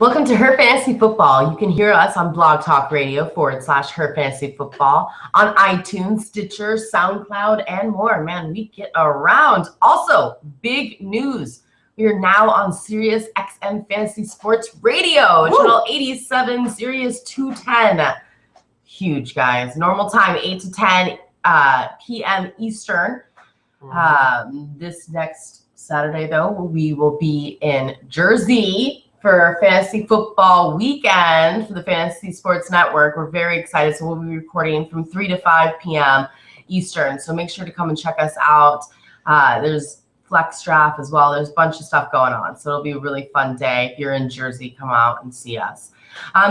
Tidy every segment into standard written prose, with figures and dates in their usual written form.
Welcome to Her Fantasy Football. You can hear us on Blog Talk Radio /Her Fantasy Football, on iTunes, Stitcher, SoundCloud, and more. Man, we get around. Also, big news. We are now on Sirius XM Fantasy Sports Radio, channel 87, Sirius 210. Huge, guys. Normal time, 8 to 10 p.m. Eastern. This next Saturday, though, we will be in Jersey for Fantasy Football Weekend for the Fantasy Sports Network. We're very excited. So we'll be recording from 3 to 5 p.m. Eastern. So make sure to come and check us out. There's Flex Draft as well. There's a bunch of stuff going on. So it'll be a really fun day. If you're in Jersey, come out and see us.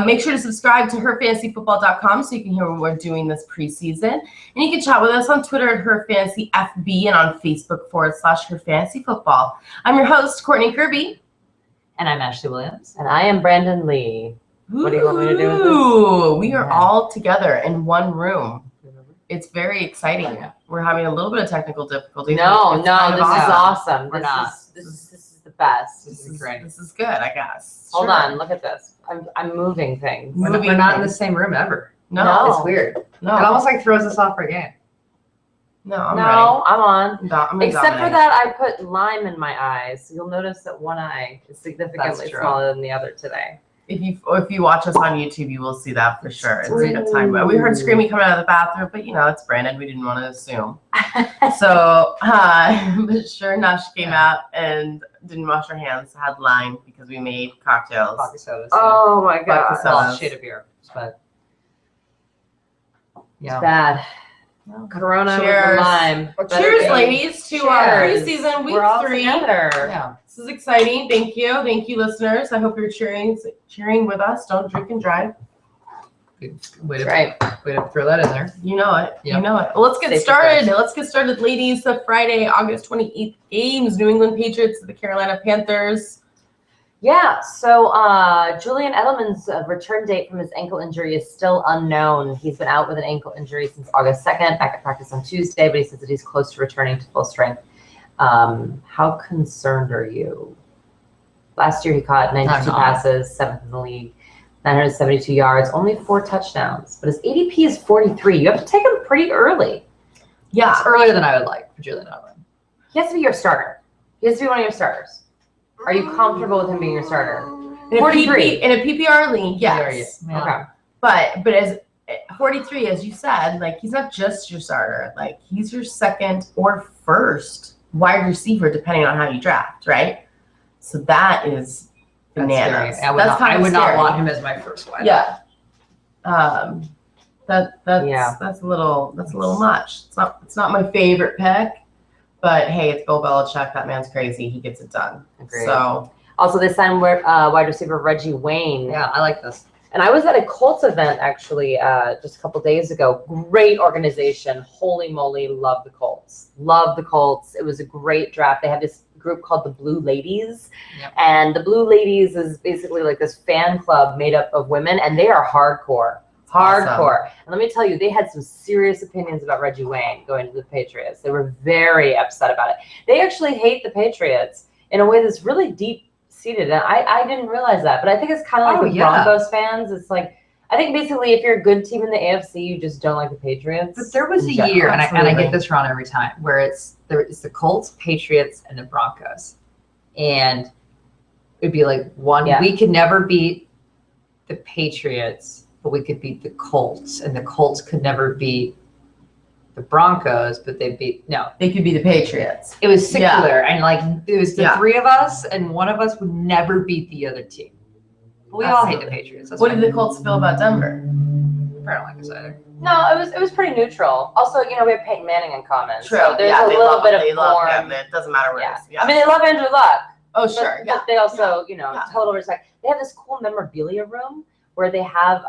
Make sure to subscribe to herfantasyfootball.com so you can hear what we're doing this preseason. And you can chat with us on Twitter at herfantasyfb and on Facebook /herfantasyfootball. I'm your host, Courtney Kirby. And I'm Ashley Williams. And I am Brandon Lee. What do you want me to do with this? We are all together in one room. It's very exciting. We're having a little bit of technical difficulty. No, this is awesome. We're not. This is the best. This is great. This is good, I guess. Hold on, look at this. I'm moving things. We're not in the same room ever. No. It's weird. No. It almost like throws us off our game. No, I'm on. I'm Except for that, I put lime in my eyes. You'll notice that one eye is significantly smaller than the other today. If you watch us on YouTube, you will see that for sure. It's like a time. We heard screaming coming out of the bathroom, but it's Brandon. We didn't want to assume. So, but sure enough, she came out and didn't wash her hands. Had lime because we made cocktails. Vodka sodas. Oh my god! Well, shade of beer, but it's bad. Corona Cheers. with lime. Cheers, ladies, to our preseason week 3. Yeah. This is exciting. Thank you, listeners. I hope you're cheering with us. Don't drink and drive. Way to throw that in there. You know it. Yep. You know it. Well, let's get started. Ladies. The Friday, August 28th games. New England Patriots to the Carolina Panthers. Yeah, so Julian Edelman's return date from his ankle injury is still unknown. He's been out with an ankle injury since August 2nd, back at practice on Tuesday, but he says that he's close to returning to full strength. How concerned are you? Last year he caught 92 passes, 7th in the league, 972 yards, only 4 touchdowns. But his ADP is 43. You have to take him pretty early. Yeah. It's earlier than I would like for Julian Edelman. He has to be your starter. He has to be one of your starters. Are you comfortable with him being your starter? In a PPR league, yes. Yeah. Okay. But as 43, as you said, like he's not just your starter. Like he's your second or first wide receiver, depending on how you draft, right? So that is bananas. I would not want him as my first wide. Yeah. That's a little much. It's not my favorite pick. But hey, it's Bill Belichick. That man's crazy. He gets it done. Agreed. So also they signed wide receiver Reggie Wayne. Yeah, I like this. And I was at a Colts event actually just a couple days ago. Great organization. Holy moly, love the Colts. Love the Colts. It was a great draft. They have this group called the Blue Ladies. Yep. And the Blue Ladies is basically like this fan club made up of women, and they are hardcore. Hardcore. Awesome. And let me tell you, they had some serious opinions about Reggie Wayne going to the Patriots. They were very upset about it. They actually hate the Patriots in a way that's really deep-seated. And I didn't realize that. But I think it's kind of like with Broncos fans. It's like, I think basically if you're a good team in the AFC, you just don't like the Patriots. But there was a year, and I get this wrong every time, where it's the Colts, Patriots, and the Broncos. And it'd be like we could never beat the Patriots, but we could beat the Colts, and the Colts could never beat the Broncos, but they could beat the Patriots. It was singular, and it was the 3 of us, and one of us would never beat the other team. But we all hate the Patriots. What did the Colts feel about Denver? I don't like us either. No, it was pretty neutral. Also, we have Peyton Manning in common. True. So there's a little bit of love him. It doesn't matter where it is. I mean, they love Andrew Luck. Oh, sure. But they also, total respect. They have this cool memorabilia room where they have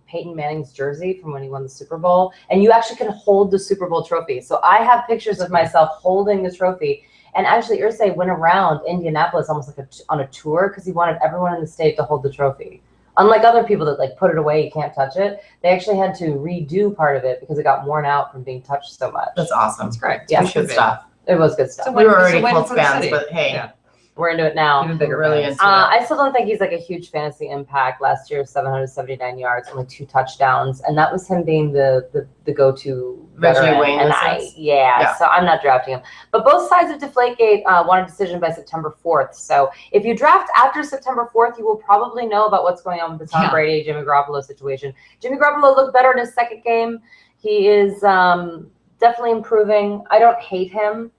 Peyton Manning's jersey from when he won the Super Bowl, and you actually can hold the Super Bowl trophy. So I have pictures of myself holding the trophy, and actually Irsay went around Indianapolis almost like on a tour because he wanted everyone in the state to hold the trophy. Unlike other people that put it away, you can't touch it, they actually had to redo part of it because it got worn out from being touched so much. That's awesome. That's great. Yeah, good stuff. It was good stuff. We were already Colts fans, but hey. Yeah. We're into it now. Even bigger Really fans. into it. I still don't think he's like a huge fantasy impact. Last year, 779 yards, only 2 touchdowns, and that was him being the go-to veteran. Wayne And misses? yeah, so I'm not drafting him. But both sides of Deflategate want a decision by September 4th. So if you draft after September 4th, you will probably know about what's going on with the Tom Brady, Jimmy Garoppolo situation. Jimmy Garoppolo looked better in his second game. He is definitely improving. I don't hate him.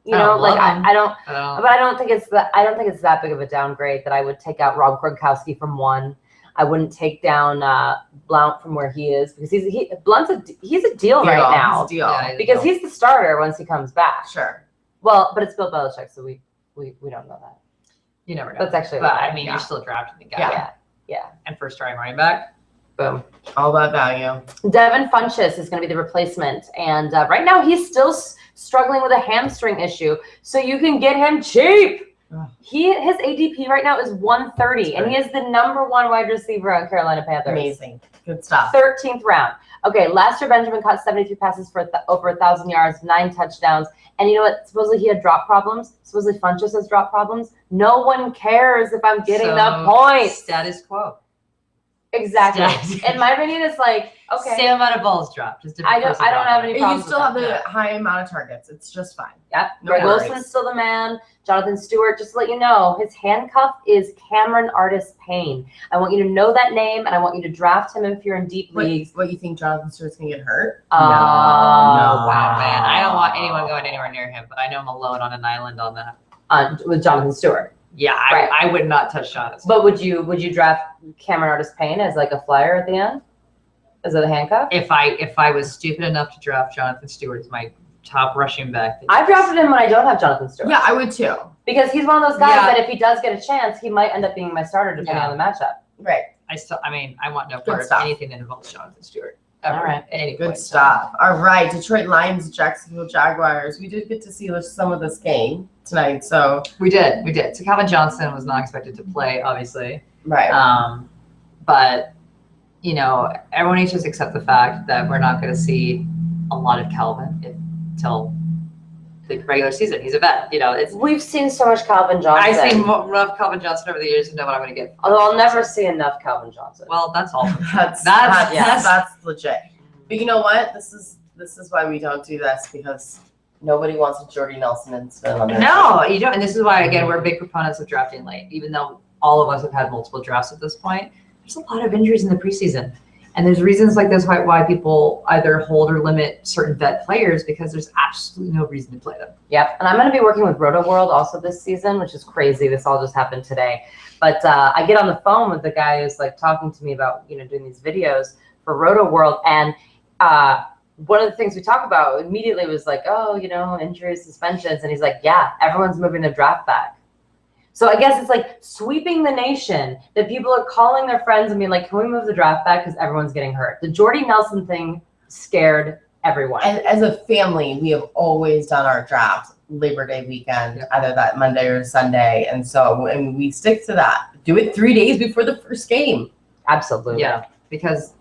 You know, like I don't, but I don't think it's that big of a downgrade that I would take out Rob Gronkowski from 1. I wouldn't take down Blount from where he is because he's a deal right now. He's a deal. Yeah, Because he's the starter once he comes back. Sure. Well, but it's Bill Belichick, so we don't know that. You never know. That's actually. But I mean, you're still drafting the guy. Yeah. And first starting running back. Boom. All about value. Devin Funchess is going to be the replacement, and right now he's still struggling with a hamstring issue. So you can get him cheap. His ADP right now is 130, and he is the #1 wide receiver on Carolina Panthers. Amazing. Good stuff. 13th round. Okay, last year Benjamin caught 73 passes for over 1,000 yards, 9 touchdowns. And you know what? Supposedly he had drop problems. Supposedly Funchess has drop problems. No one cares if I'm getting the points. Status quo. Exactly. In my opinion, it's like, okay. Same amount of balls dropped. Just I don't have any And problems. you still with have that. the high amount of targets. It's just fine. Yep. No Greg worries. Wilson's still the man. Jonathan Stewart, just to let you know, his handcuff is Cameron Artis Payne. I want you to know that name, and I want you to draft him if you're in deep leagues. What you think Jonathan Stewart's going to get hurt? No. Wow, man. I don't want anyone going anywhere near him, but I know I'm alone on an island on that. With Jonathan Stewart. Yeah, Right. I would not touch Jonathan. But would you draft Cameron Artis Payne as like a flyer at the end? As a handcuff? If I was stupid enough to draft Jonathan Stewart as my top rushing back, I drafted him when I don't have Jonathan Stewart. Yeah, I would too. Because he's one of those guys that if he does get a chance, he might end up being my starter depending on the matchup. Right. I want no part of anything that involves Jonathan Stewart. Ever. All right. At any Good point. stuff. All right. Detroit Lions, Jacksonville Jaguars. We did get to see some of this game tonight. So We did. So Calvin Johnson was not expected to play, obviously. right. But you know, everyone needs to just accept the fact that we're not going to see a lot of Calvin until the regular season. He's a vet. You know, We've seen so much Calvin Johnson. I've seen enough Calvin Johnson over the years to know what I'm going to get. Although I'll never see enough Calvin Johnson. Well, that's all. That's legit. But you know what? This is why we don't do this, because nobody wants a Jordy Nelson incident on their No, you don't. And this is why, again, we're big proponents of drafting late. Even though all of us have had multiple drafts at this point, there's a lot of injuries in the preseason. And there's reasons like this why people either hold or limit certain vet players, because there's absolutely no reason to play them. Yep. And I'm going to be working with Roto World also this season, which is crazy. This all just happened today. But I get on the phone with the guy who's like talking to me about, you know, doing these videos for Roto World. And one of the things we talk about immediately was like, oh, you know, injuries, suspensions. And he's like, yeah, everyone's moving their draft back. So I guess it's like sweeping the nation that people are calling their friends and being like, can we move the draft back because everyone's getting hurt? The Jordy Nelson thing scared everyone. And as a family, we have always done our draft Labor Day weekend, either that Monday or Sunday. And so and we stick to that. Do it 3 days before the first game. Absolutely. Yeah, because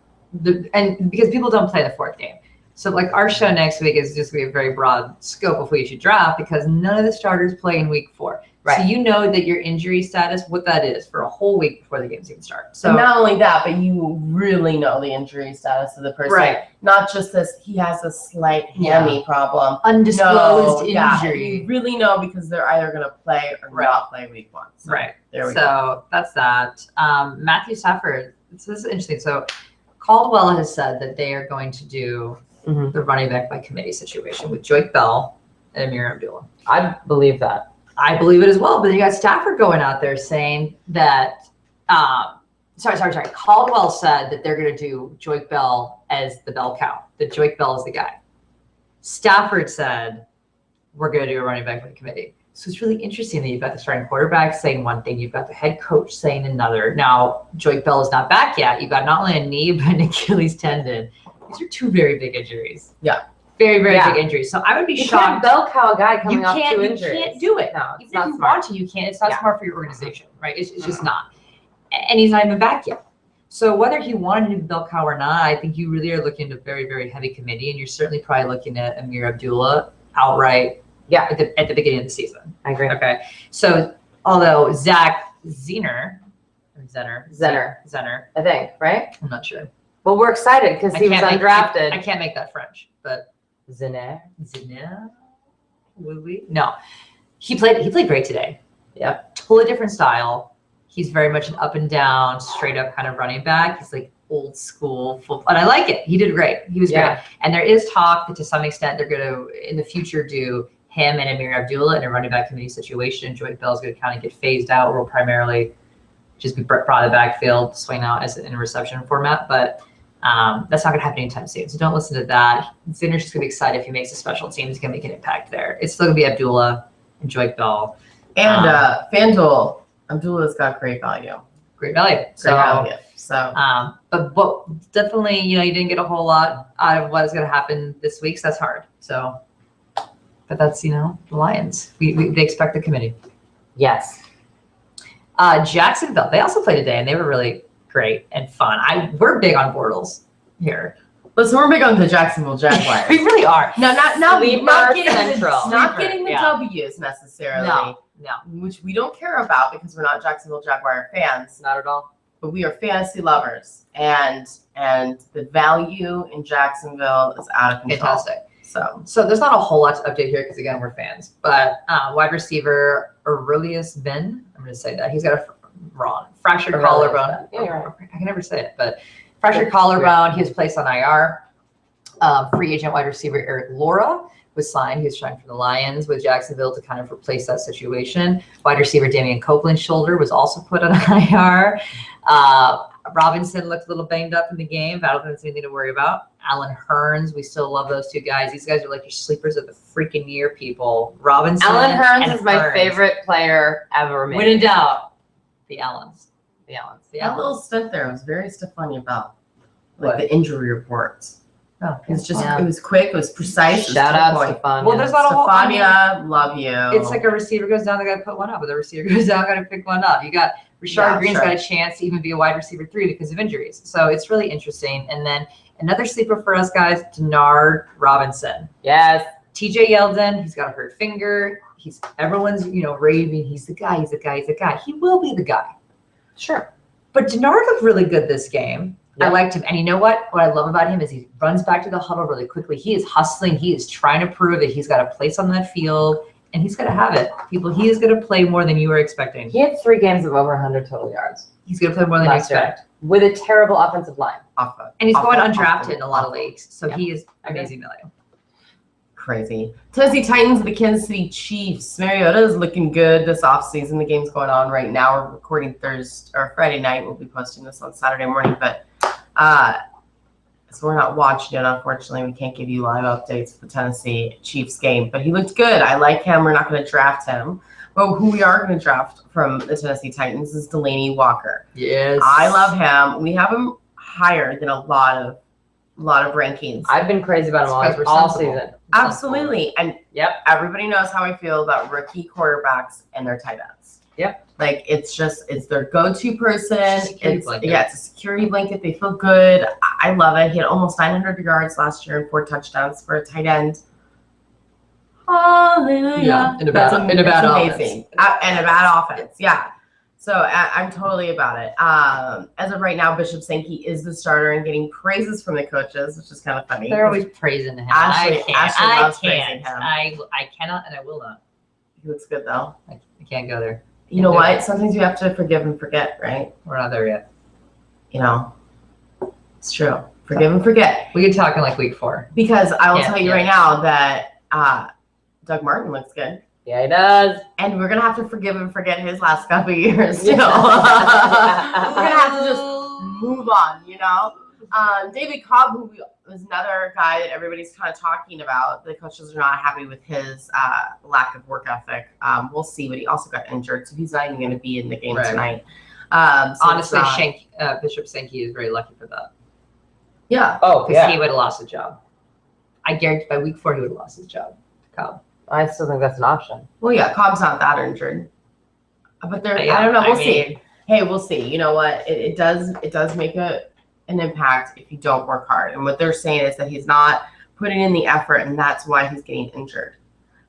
people don't play the fourth game. So like our show next week is just going to be a very broad scope of who you should draft, because none of the starters play in week 4. Right. So you know that your injury status, what that is for a whole week before the games even start. So and not only that, but you really know the injury status of the person. Right. Not just this, he has a slight hammy problem. Undisclosed injury. Yeah, you really know, because they're either going to play or not play week 1. So right. There we go. go. That's that. Matthew Stafford. So this is interesting. So Caldwell has said that they are going to do the running back by committee situation with Joyke Bell and Amir Abdullah. I believe that. I believe it as well. But then you got Stafford going out there saying that, sorry. Caldwell said that they're going to do Joyke Bell as the bell cow, that Joyke Bell is the guy. Stafford said, we're going to do a running back by committee. So it's really interesting that you've got the starting quarterback saying one thing, you've got the head coach saying another. Now, Joyke Bell is not back yet. You've got not only a knee, but an Achilles tendon. These are 2 very big injuries. Yeah. Very, very big injuries. So I would be shocked. You can't bell cow a guy coming off 2 injuries. You can't do it. No, it's Even not if you smart. want to, you can't. It's not smart for your organization, right? It's just not. And he's not even back yet. So whether he wanted to do bell cow or not, I think you really are looking at a very, very heavy committee, and you're certainly probably looking at Amir Abdullah outright at the beginning of the season. I agree. Okay. So Although Zach Zener, I think, right? I'm not sure. Well, we're excited because he was undrafted. I can't make that French, but Zener. No, he played great today. Yep. Totally different style. He's very much an up and down, straight up kind of running back. He's like old school football, and I like it. He did great. He was great. And there is talk that to some extent they're going to in the future do him and Amir Abdullah in a running back committee situation. Joyce Bell's going to kind of get phased out, or will primarily just be brought to the backfield, swing out as in a reception format, but. That's not going to happen anytime soon. So don't listen to that. Zinner's just going to be excited if he makes a special team. He's going to make an impact there. It's still going to be Abdullah and Joyce Bell. And FanDuel, Abdullah's got great value. Great value. But definitely, you didn't get a whole lot out of what is going to happen this week. So that's hard. So, but that's, the Lions. They expect the committee. Yes. Jacksonville, they also played today, and they were really great and fun. We're big on Bortles here. Listen, we're big on the Jacksonville Jaguars. We really are. No, not getting Central. Not getting the W's necessarily. No. Which we don't care about because we're not Jacksonville Jaguar fans. Not at all. But we are fantasy lovers, and the value in Jacksonville is out of control. Fantastic. So there's not a whole lot to update here because again we're fans. But wide receiver Aurelius Ben, I'm going to say that he's got a fractured collarbone. Yeah, you're right. I can never say it, but fractured collarbone. He was placed on IR. Free agent wide receiver Eric Laura was signed. He was signed for the Lions with Jacksonville to kind of replace that situation. Wide receiver Damian Copeland's shoulder was also put on IR. Robinson looked a little banged up in the game, but I don't think there's anything to worry about. Alan Hearns, we still love those two guys. These guys are like your sleepers of the freaking year, people. Robinson. Alan Hearns is my favorite player ever made. When in doubt. The Allens. That little stint there was very Stephania about the injury reports. Oh, it was just it was quick, it was precise. Shout out Stephania. Well, there's not a whole Stephania, love you. It's like a receiver goes down, they gotta put one up. But the receiver goes down, gotta pick one up. You got Rashard Green's got a chance to even be a wide receiver 3 because of injuries. So it's really interesting. And then another sleeper for us guys, Denard Robinson. Yes. TJ Yeldon, he's got a hurt finger. Everyone's, raving. He's the guy. He will be the guy. Sure. But Denard looked really good this game. Yep. I liked him. And you know what? What I love about him is he runs back to the huddle really quickly. He is hustling. He is trying to prove that he's got a place on that field, and he's going to have it. People, he is going to play more than you were expecting. He had 3 games of over 100 total yards. He's going to play more than you expect. With a terrible offensive line. And he's going undrafted in a lot of leagues. So he is amazing value. Crazy. Tennessee Titans, the Kansas City Chiefs. Mariota is looking good this offseason. The game's going on right now. We're recording Friday night. We'll be posting this on Saturday morning, but so we're not watching it. Unfortunately, we can't give you live updates for the Tennessee Chiefs game. But he looked good. I like him. We're not going to draft him. But who we are going to draft from the Tennessee Titans is Delaney Walker. Yes. I love him. We have him higher than a lot of rankings. I've been crazy about him all season. Absolutely. And everybody knows how I feel about rookie quarterbacks and their tight ends. Yep. Like it's their go-to person. It's a security blanket. They feel good. I love it. He had almost 900 yards last year and 4 touchdowns for a tight end. Hallelujah. Yeah, in a bad amazing. And a bad offense. Yeah. So I'm totally about it. As of right now, Bishop Sankey is the starter and getting praises from the coaches, which is kind of funny. They're always praising him. Ashley loves praising him. I cannot and I will not. He looks good though. I can't go there. You know what? Sometimes you have to forgive and forget, right? We're not there yet. It's true. Forgive and forget. We can talk in like week 4. Because I will tell you right now that Doug Martin looks good. Yeah, he does. And we're going to have to forgive and forget his last couple of years still. We're going to have to just move on, David Cobb, who was another guy that everybody's kind of talking about. The coaches are not happy with his lack of work ethic. We'll see, but he also got injured, so he's not even going to be in the game tonight. Honestly, Bishop Sankey is very lucky for that. Yeah. Oh, because he would have lost his job. I guarantee by week 4 he would have lost his job. Cobb. I still think that's an option. Well, yeah, Cobb's not that injured. But I don't know. We'll see. Hey, we'll see. You know what? It does make an impact if you don't work hard. And what they're saying is that he's not putting in the effort, and that's why he's getting injured.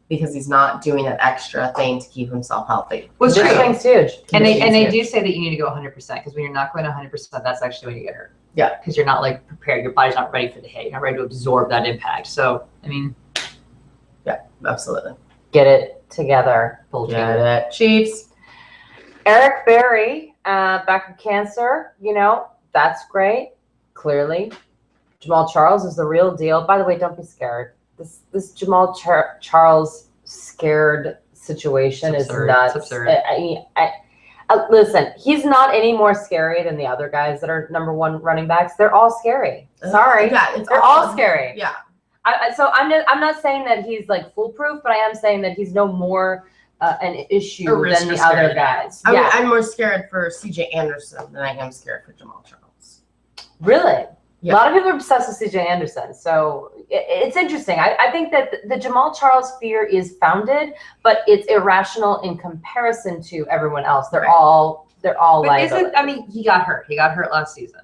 because he's not doing that extra thing to keep himself healthy. Well, This thing's huge. And they do say that you need to go 100% because when you're not going 100%, that's actually when you get hurt. Yeah. Because you're not like prepared. Your body's not ready for the hit. You're not ready to absorb that impact. So, I mean. Yeah, absolutely. Get it together. Get it. Chiefs. Eric Berry, back from cancer. You know, that's great. Clearly. Jamal Charles is the real deal. By the way, don't be scared. This Jamal Charles scared situation is nuts. It's absurd. Listen, he's not any more scary than the other guys that are number one running backs. They're all scary. Sorry. Yeah, they're all scary. Yeah. So I'm not saying that he's like foolproof, but I am saying that he's no more an issue than the other guys. I'm more scared for CJ Anderson than I am scared for Jamal Charles. Really? Yeah. A lot of people are obsessed with CJ Anderson. So it's interesting. I think that the Jamal Charles fear is founded, but it's irrational in comparison to everyone else. They're all like. I mean, he got hurt. He got hurt last season,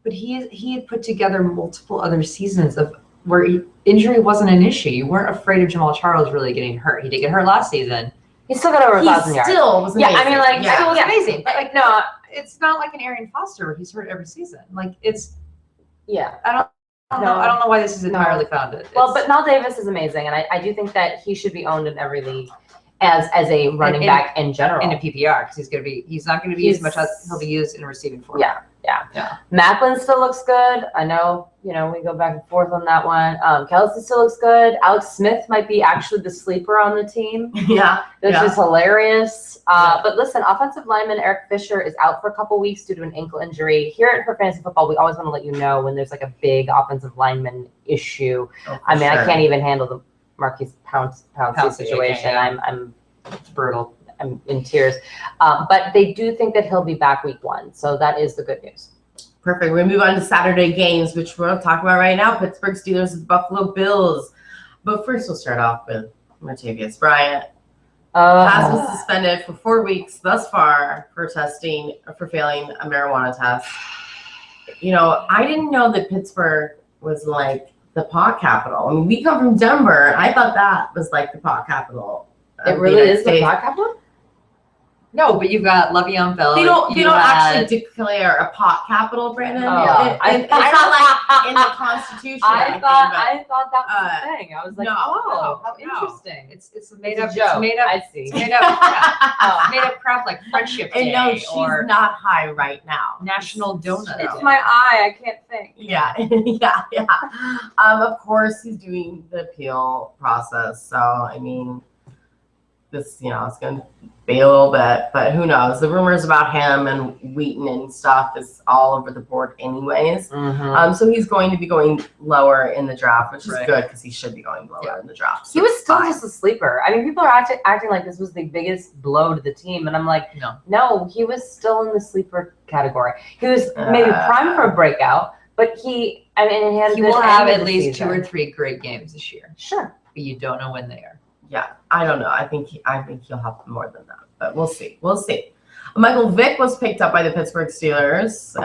but he had put together multiple other seasons of where injury wasn't an issue. You weren't afraid of Jamal Charles really getting hurt. He did get hurt last season. He still got over 1,000 yards. Still was amazing. Yeah, I mean, like, it was amazing. But like, no, it's not like an Arian Foster where he's hurt every season. Like it's. Yeah. I don't know why this is entirely founded. Well, but Mel Davis is amazing, and I do think that he should be owned in every league as a running back in general. In a PPR, because he's not going to be used much as he'll be used in a receiving format. Yeah. Macklin still looks good. I know, we go back and forth on that one. Kelsey still looks good. Alex Smith might be actually the sleeper on the team. Yeah. Which is hilarious. But listen, offensive lineman Eric Fisher is out for a couple weeks due to an ankle injury. Here at Her Fantasy Football, we always want to let you know when there's like a big offensive lineman issue. I can't even handle the Marquise Pouncey situation. It's brutal. I'm in tears. But they do think that he'll be back week 1. So that is the good news. Perfect. We move on to Saturday games, which we're going to talk about right now. Pittsburgh Steelers and Buffalo Bills. But first, we'll start off with Martavius Bryant. Has been suspended for 4 weeks thus far for failing a marijuana test. I didn't know that Pittsburgh was like the pot capital. I mean, we come from Denver, and I thought that was like the pot capital. It really is the pot capital? No, but you've got Le'Veon Bell. They don't actually declare a pot capital, Brandon. Oh. It's not like in the Constitution. I thought that was the thing. I was like, how interesting. It's made up. Joke. It's made up. I see. It's made up. Made up crap like Friendship Day. And no, she's not high right now. National Donut. It's my eye. I can't think. Yeah. Of course, he's doing the appeal process. So I mean, this it's going to be a little bit, but who knows? The rumors about him and Wheaton and stuff is all over the board anyways. Mm-hmm. So he's going to be going lower in the draft, which is good because he should be going lower in the draft. So he was still just a sleeper. I mean, people are acting like this was the biggest blow to the team, and I'm like, no, he was still in the sleeper category. He was maybe primed for a breakup, but he will have at least 2 or 3 great games this year. Sure, but you don't know when they are. Yeah, I don't know. I think he'll have more than that, but we'll see. Michael Vick was picked up by the Pittsburgh Steelers.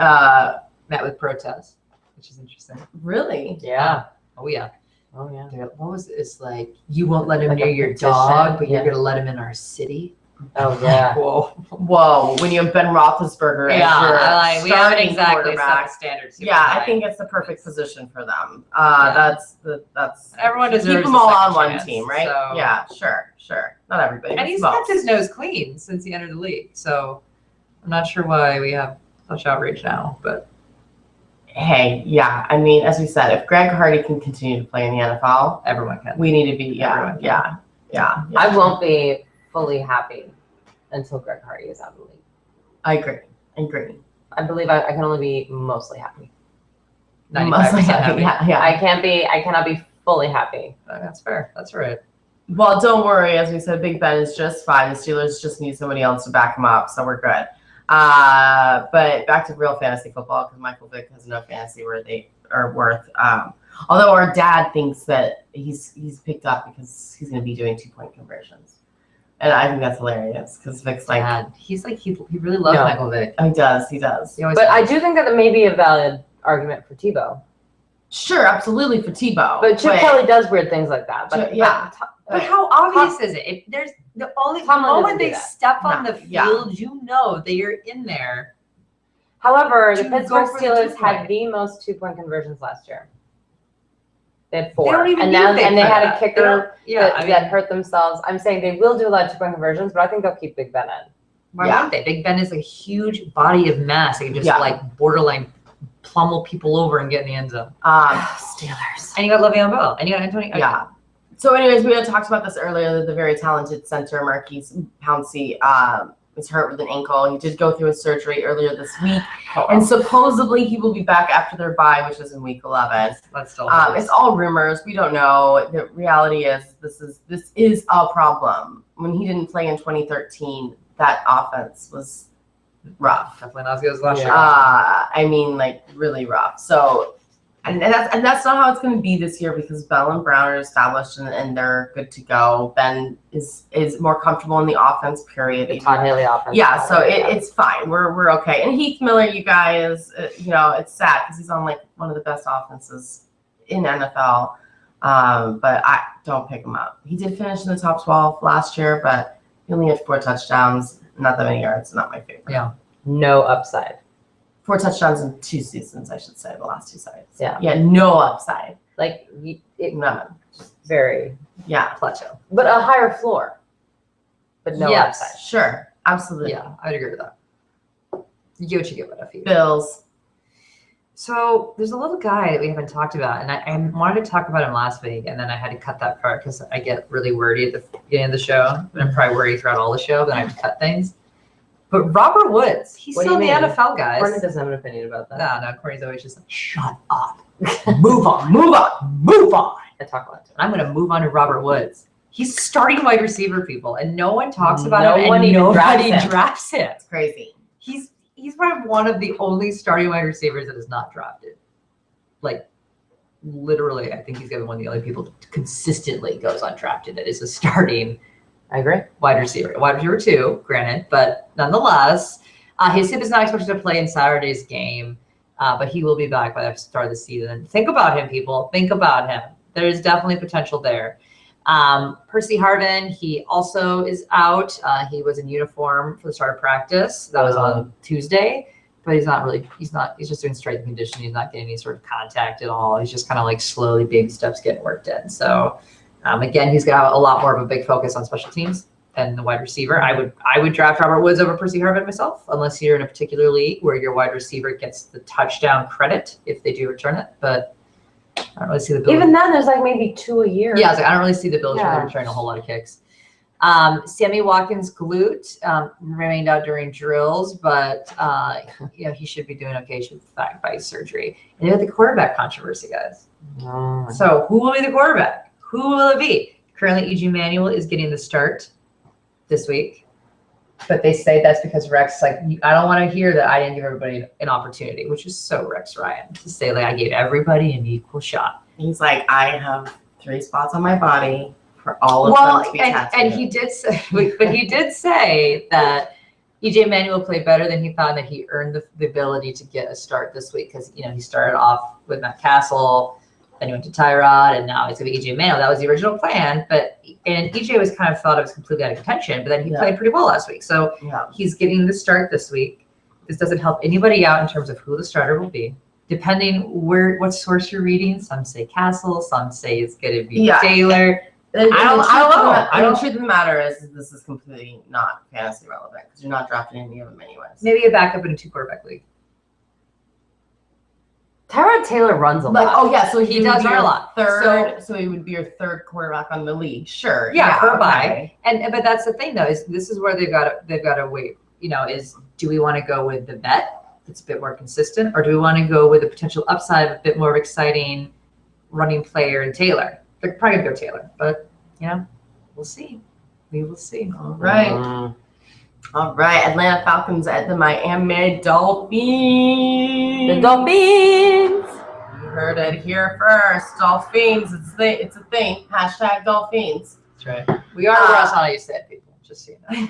Met with protests, which is interesting. Really? Yeah. Oh yeah. What was this like? You won't let him near your dog, but you're gonna let him in our city. Oh yeah. Whoa! When you have Ben Roethlisberger as your we haven't exactly quarterback. set the standards. I think it's the perfect position for them. That's everyone deserves keep them all on one chance, team, right? So. Yeah, sure. Not everybody, and he's kept his nose clean since he entered the league. So I'm not sure why we have such outrage now, but. Hey, yeah. I mean, as we said, if Greg Hardy can continue to play in the NFL, everyone can. We need to be. Yeah. I won't be fully happy until Greg Hardy is out of the league. I agree. I believe I can only be mostly happy. 95% happy. Yeah. I cannot be fully happy. That's fair. That's right. Well, don't worry. As we said, Big Ben is just fine. The Steelers just need somebody else to back him up, so we're good. But back to real fantasy football, because Michael Vick has no fantasy worth. Although our dad thinks that he's picked up because he's going to be doing 2-point conversions. And I think that's hilarious because Vick's like he really loves Michael Vick. He does. But I do think that may be a valid argument for Tebow. Sure, absolutely for Tebow. But Chip Kelly does weird things like that. But But how obvious is it? If there's the moment they step on the field, you know they are in there. However, the Pittsburgh Steelers had the most 2-point conversions last year. They had 4. They don't even and they had a kicker that hurt themselves. I'm saying they will do a lot of 2-point conversions, but I think they'll keep Big Ben in. Why wouldn't they? Big Ben is a huge body of mass. They can just like borderline pummel people over and get in the end zone. Steelers. And you got Le'Veon Bell. And you got Antonio. Yeah. So anyways, we had talked about this earlier. The very talented center, Marquise Pouncey, is hurt with an ankle. He did go through a surgery earlier this week. And supposedly he will be back after their bye, which is in week 11. That's still it's all rumors. We don't know. The reality is this is a problem. When he didn't play in 2013, that offense was rough. Definitely not as good as last year. I mean, like really rough. So, and that's not how it's going to be this year because Bell and Brown are established and they're good to go. Ben is more comfortable in the offense. Period. The Todd Haley offense. Yeah, so it's fine. We're okay. And Heath Miller, you guys, it's sad because he's on like one of the best offenses in NFL. But I don't pick him up. He did finish in the top 12 last year, but he only had 4 touchdowns, not that many yards. Not my favorite. Yeah. No upside. 4 touchdowns in 2 seasons, I should say, the last 2 seasons. Yeah. Yeah, no upside. Like, None. very plateau. But a higher floor. But no upside. Sure. Absolutely. Yeah, I'd agree with that. You get what you get with FU. Bills. So there's a little guy that we haven't talked about, and I wanted to talk about him last week, and then I had to cut that part because I get really wordy at the beginning of the show, and I'm probably worried throughout all the show, then I have to cut things. But Robert Woods, he's still in the NFL, guys. Courtney doesn't have an opinion about that. No, Courtney's always just like, shut up. Move on. I talk a lot. I'm going to move on to Robert Woods. He's starting wide receiver, people, and no one talks about him, and nobody drafts him. It's crazy. He's probably one of the only starting wide receivers that is not drafted. Like, literally, I think he's going to be one of the only people that consistently goes undrafted that is a starting I agree. wide receiver. Wide receiver 2, granted, but nonetheless, his hip is not expected to play in Saturday's game, but he will be back by the start of the season. Think about him, people. Think about him. There is definitely potential there. Percy Harvin, he also is out. He was in uniform for the start of practice. That was on Tuesday, but he's just doing strength and conditioning. He's not getting any sort of contact at all. He's just kind of like slowly baby steps getting worked in. So again, he's going to have a lot more of a big focus on special teams than the wide receiver. I would draft Robert Woods over Percy Harvin myself, unless you're in a particular league where your wide receiver gets the touchdown credit if they do return it. But I don't really see the Bills. Even then, there's like maybe 2 a year. Yeah, I was like, I don't really see the Bills returning a whole lot of kicks. Sammy Watkins' glute remained out during drills, but he should be doing okay. He should be back by surgery. And you have the quarterback controversy, guys. Oh. So who will be the quarterback? Who will it be? Currently, E.J. Manuel is getting the start this week. But they say that's because Rex, like, I don't want to hear that I didn't give everybody an opportunity, which is so Rex Ryan to say, like, I gave everybody an equal shot. He's like, I have 3 spots on my body for all of them to be tattooed. And he did say, but he did say that EJ Manuel played better than he thought, and that he earned the ability to get a start this week because, he started off with Matt Castle, then he went to Tyrod, and now it's going to be EJ Manuel. That was the original plan, and EJ was kind of thought it was completely out of contention, but then he played pretty well last week. So he's getting the start this week. This doesn't help anybody out in terms of who the starter will be. Depending what source you're reading, some say Castle, some say it's going to be Taylor. I don't know. The truth of the matter is this is completely not fantasy relevant because you're not drafting any of them anyways. Maybe a backup in a 2-quarterback league. Tyrod Taylor runs a lot. So he does run a lot. So he would be your 3rd quarterback on the league. Sure. For a bye. But that's the thing though, is this is where they've got to wait. Is do we want to go with the vet that's a bit more consistent, or do we want to go with the potential upside of a bit more exciting running player in Taylor? They're probably gonna go Taylor, but we'll see. We will see. All right. All right, Atlanta Falcons at the Miami Dolphins. The Dolphins. You heard it here first. Dolphins. It's a thing. Hashtag Dolphins. That's right. We are the Ross how you said, people. Just so you know.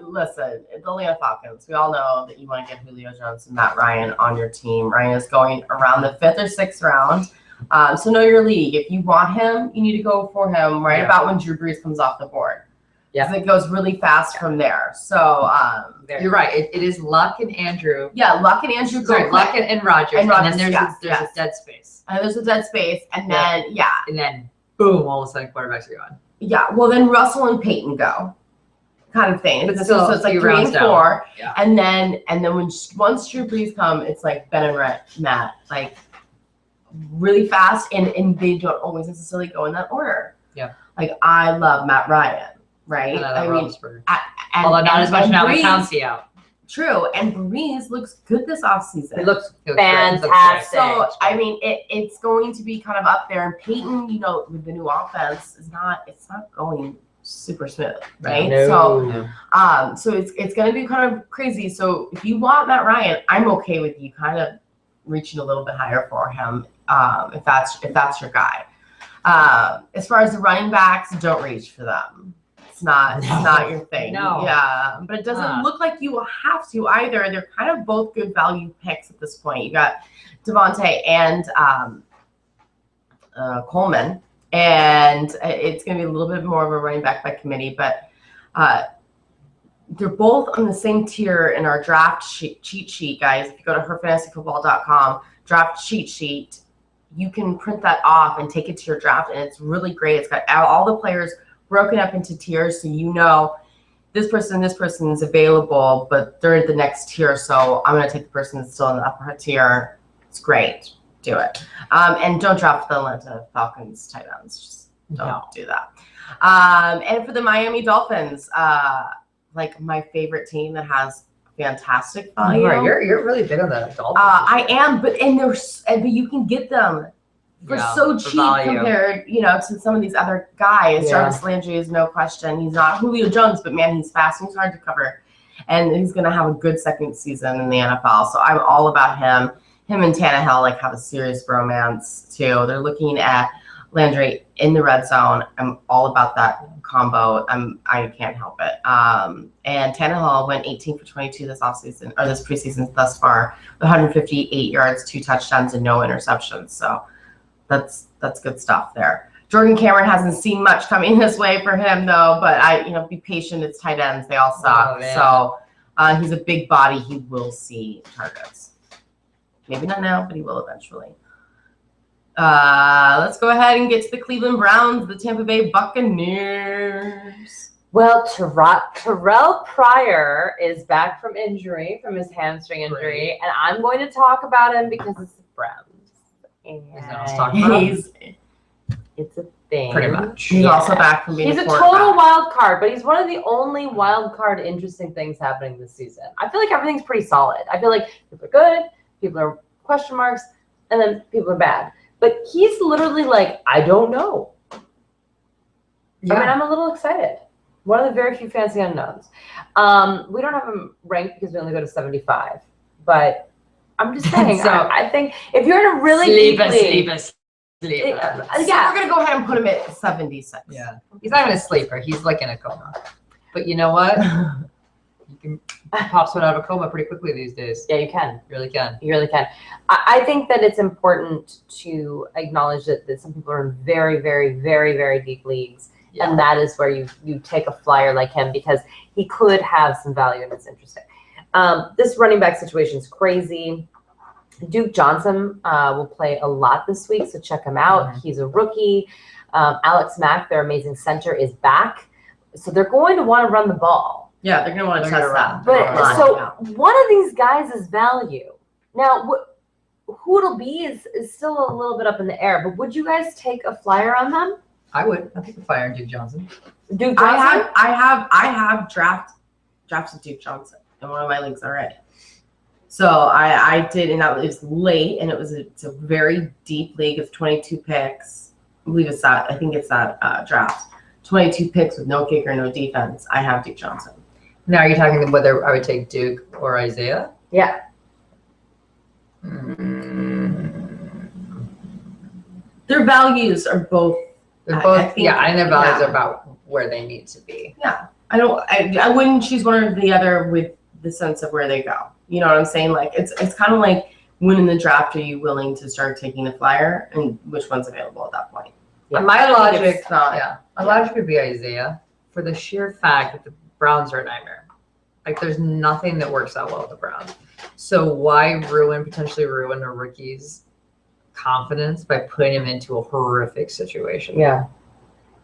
Listen, the Atlanta Falcons. We all know that you want to get Julio Jones and Matt Ryan on your team. Ryan is going around the 5th or 6th round. So know your league. If you want him, you need to go for him right about when Drew Brees comes off the board. Yeah, it goes really fast from there. So you're right. It is Luck and Andrew. Yeah, Luck and Andrew. Sorry, Luck and Rodgers. And then there's a dead space. And there's a dead space, and then and then boom, all of a sudden quarterbacks are gone. Yeah, well then Russell and Peyton go, kind of thing. But so it's like 3 and 4, and then once Drew Brees come, it's like Ben and Matt, like really fast, and they don't always necessarily go in that order. Yeah, like I love Matt Ryan. Right. I mean, although not as much now with Pouncey out. True. And Brees looks good this offseason. It looks fantastic. So, I mean, it's going to be kind of up there. And Peyton, you know, with the new offense, it's not going super smooth, right? No. So it's going to be kind of crazy. So if you want Matt Ryan, I'm okay with you kind of reaching a little bit higher for him, if that's your guy. As far as the running backs, don't reach for them. It's not your thing. No. Yeah, but it doesn't look like you will have to either. They're kind of both good value picks at this point. You got Devontae and Coleman, and it's going to be a little bit more of a running back by committee, but they're both on the same tier in our draft cheat sheet, guys. If you go to herfantasyfootball.com, draft cheat sheet, you can print that off and take it to your draft, and it's really great. It's got all the players broken up into tiers, so you know this person is available, but they're at the next tier, so I'm going to take the person that's still in the upper tier. It's great. Do it. And don't draft the Atlanta Falcons tight ends. Just don't do that. And for the Miami Dolphins, like my favorite team that has fantastic value. You're really big on the Dolphins. I am, but you can get them for so cheap compared, to some of these other guys. Jarvis Landry is no question. He's not Julio Jones, but man, he's fast and he's hard to cover. And he's going to have a good second season in the NFL. So I'm all about him. Him and Tannehill have a serious bromance too. They're looking at Landry in the red zone. I'm all about that combo. I can't help it. And Tannehill went 18 for 22 this offseason, or this preseason thus far, 158 yards, 2 touchdowns, and no interceptions. So that's good stuff there. Jordan Cameron hasn't seen much coming this way for him though, but be patient. It's tight ends. They all suck. So he's a big body. He will see targets. Maybe not now, but he will eventually. Let's go ahead and get to the Cleveland Browns, the Tampa Bay Buccaneers. Well, Terrell Pryor is back from his hamstring injury, and I'm going to talk about him because it's the Browns. It's a thing. Pretty much. He's also back from being a total wild card, but he's one of the only wild card interesting things happening this season. I feel like everything's pretty solid. I feel like people are good, people are question marks, and then people are bad. But he's literally like, I don't know. Yeah. I mean, I'm a little excited. One of the very few fancy unknowns. We don't have him ranked because we only go to 75. But I'm just saying, so, I think if you're in a really deep league, so we're going to go ahead and put him at 76. Yeah. He's not even a sleeper. He's like in a coma. But you know what? You can pop someone out of a coma pretty quickly these days. Yeah, you can. You really can. You really can. I think that it's important to acknowledge that some people are in very, very, very, very deep leagues. Yeah. And that is where you take a flyer like him because he could have some value and it's interesting. This running back situation is crazy. Duke Johnson will play a lot this week, so check him out. Mm-hmm. He's a rookie. Alex Mack, their amazing center, is back. So they're going to want to run the ball. Yeah, they're going to want to test that. But so one of these guys is value. Now, who it'll be is still a little bit up in the air. But would you guys take a flyer on them? I would. I take a flyer on Duke Johnson. Duke Johnson? I have drafted Duke Johnson in one of my leagues already. So I did, and it was late, and it's a very deep league of 22 picks. I believe it's that. I think it's that draft. 22 picks with no kicker, no defense. I have Duke Johnson. Now, are you talking whether I would take Duke or Isaiah? Yeah. Their values are both. They're both. And their values are about where they need to be. Yeah. I wouldn't choose one or the other with the sense of where they go. You know what I'm saying? Like it's kind of like when in the draft are you willing to start taking a flyer, and which one's available at that point? Yeah. My logic would be Isaiah, for the sheer fact that the Browns are a nightmare. Like, there's nothing that works out well with the Browns. So why potentially ruin a rookie's confidence by putting him into a horrific situation? Yeah.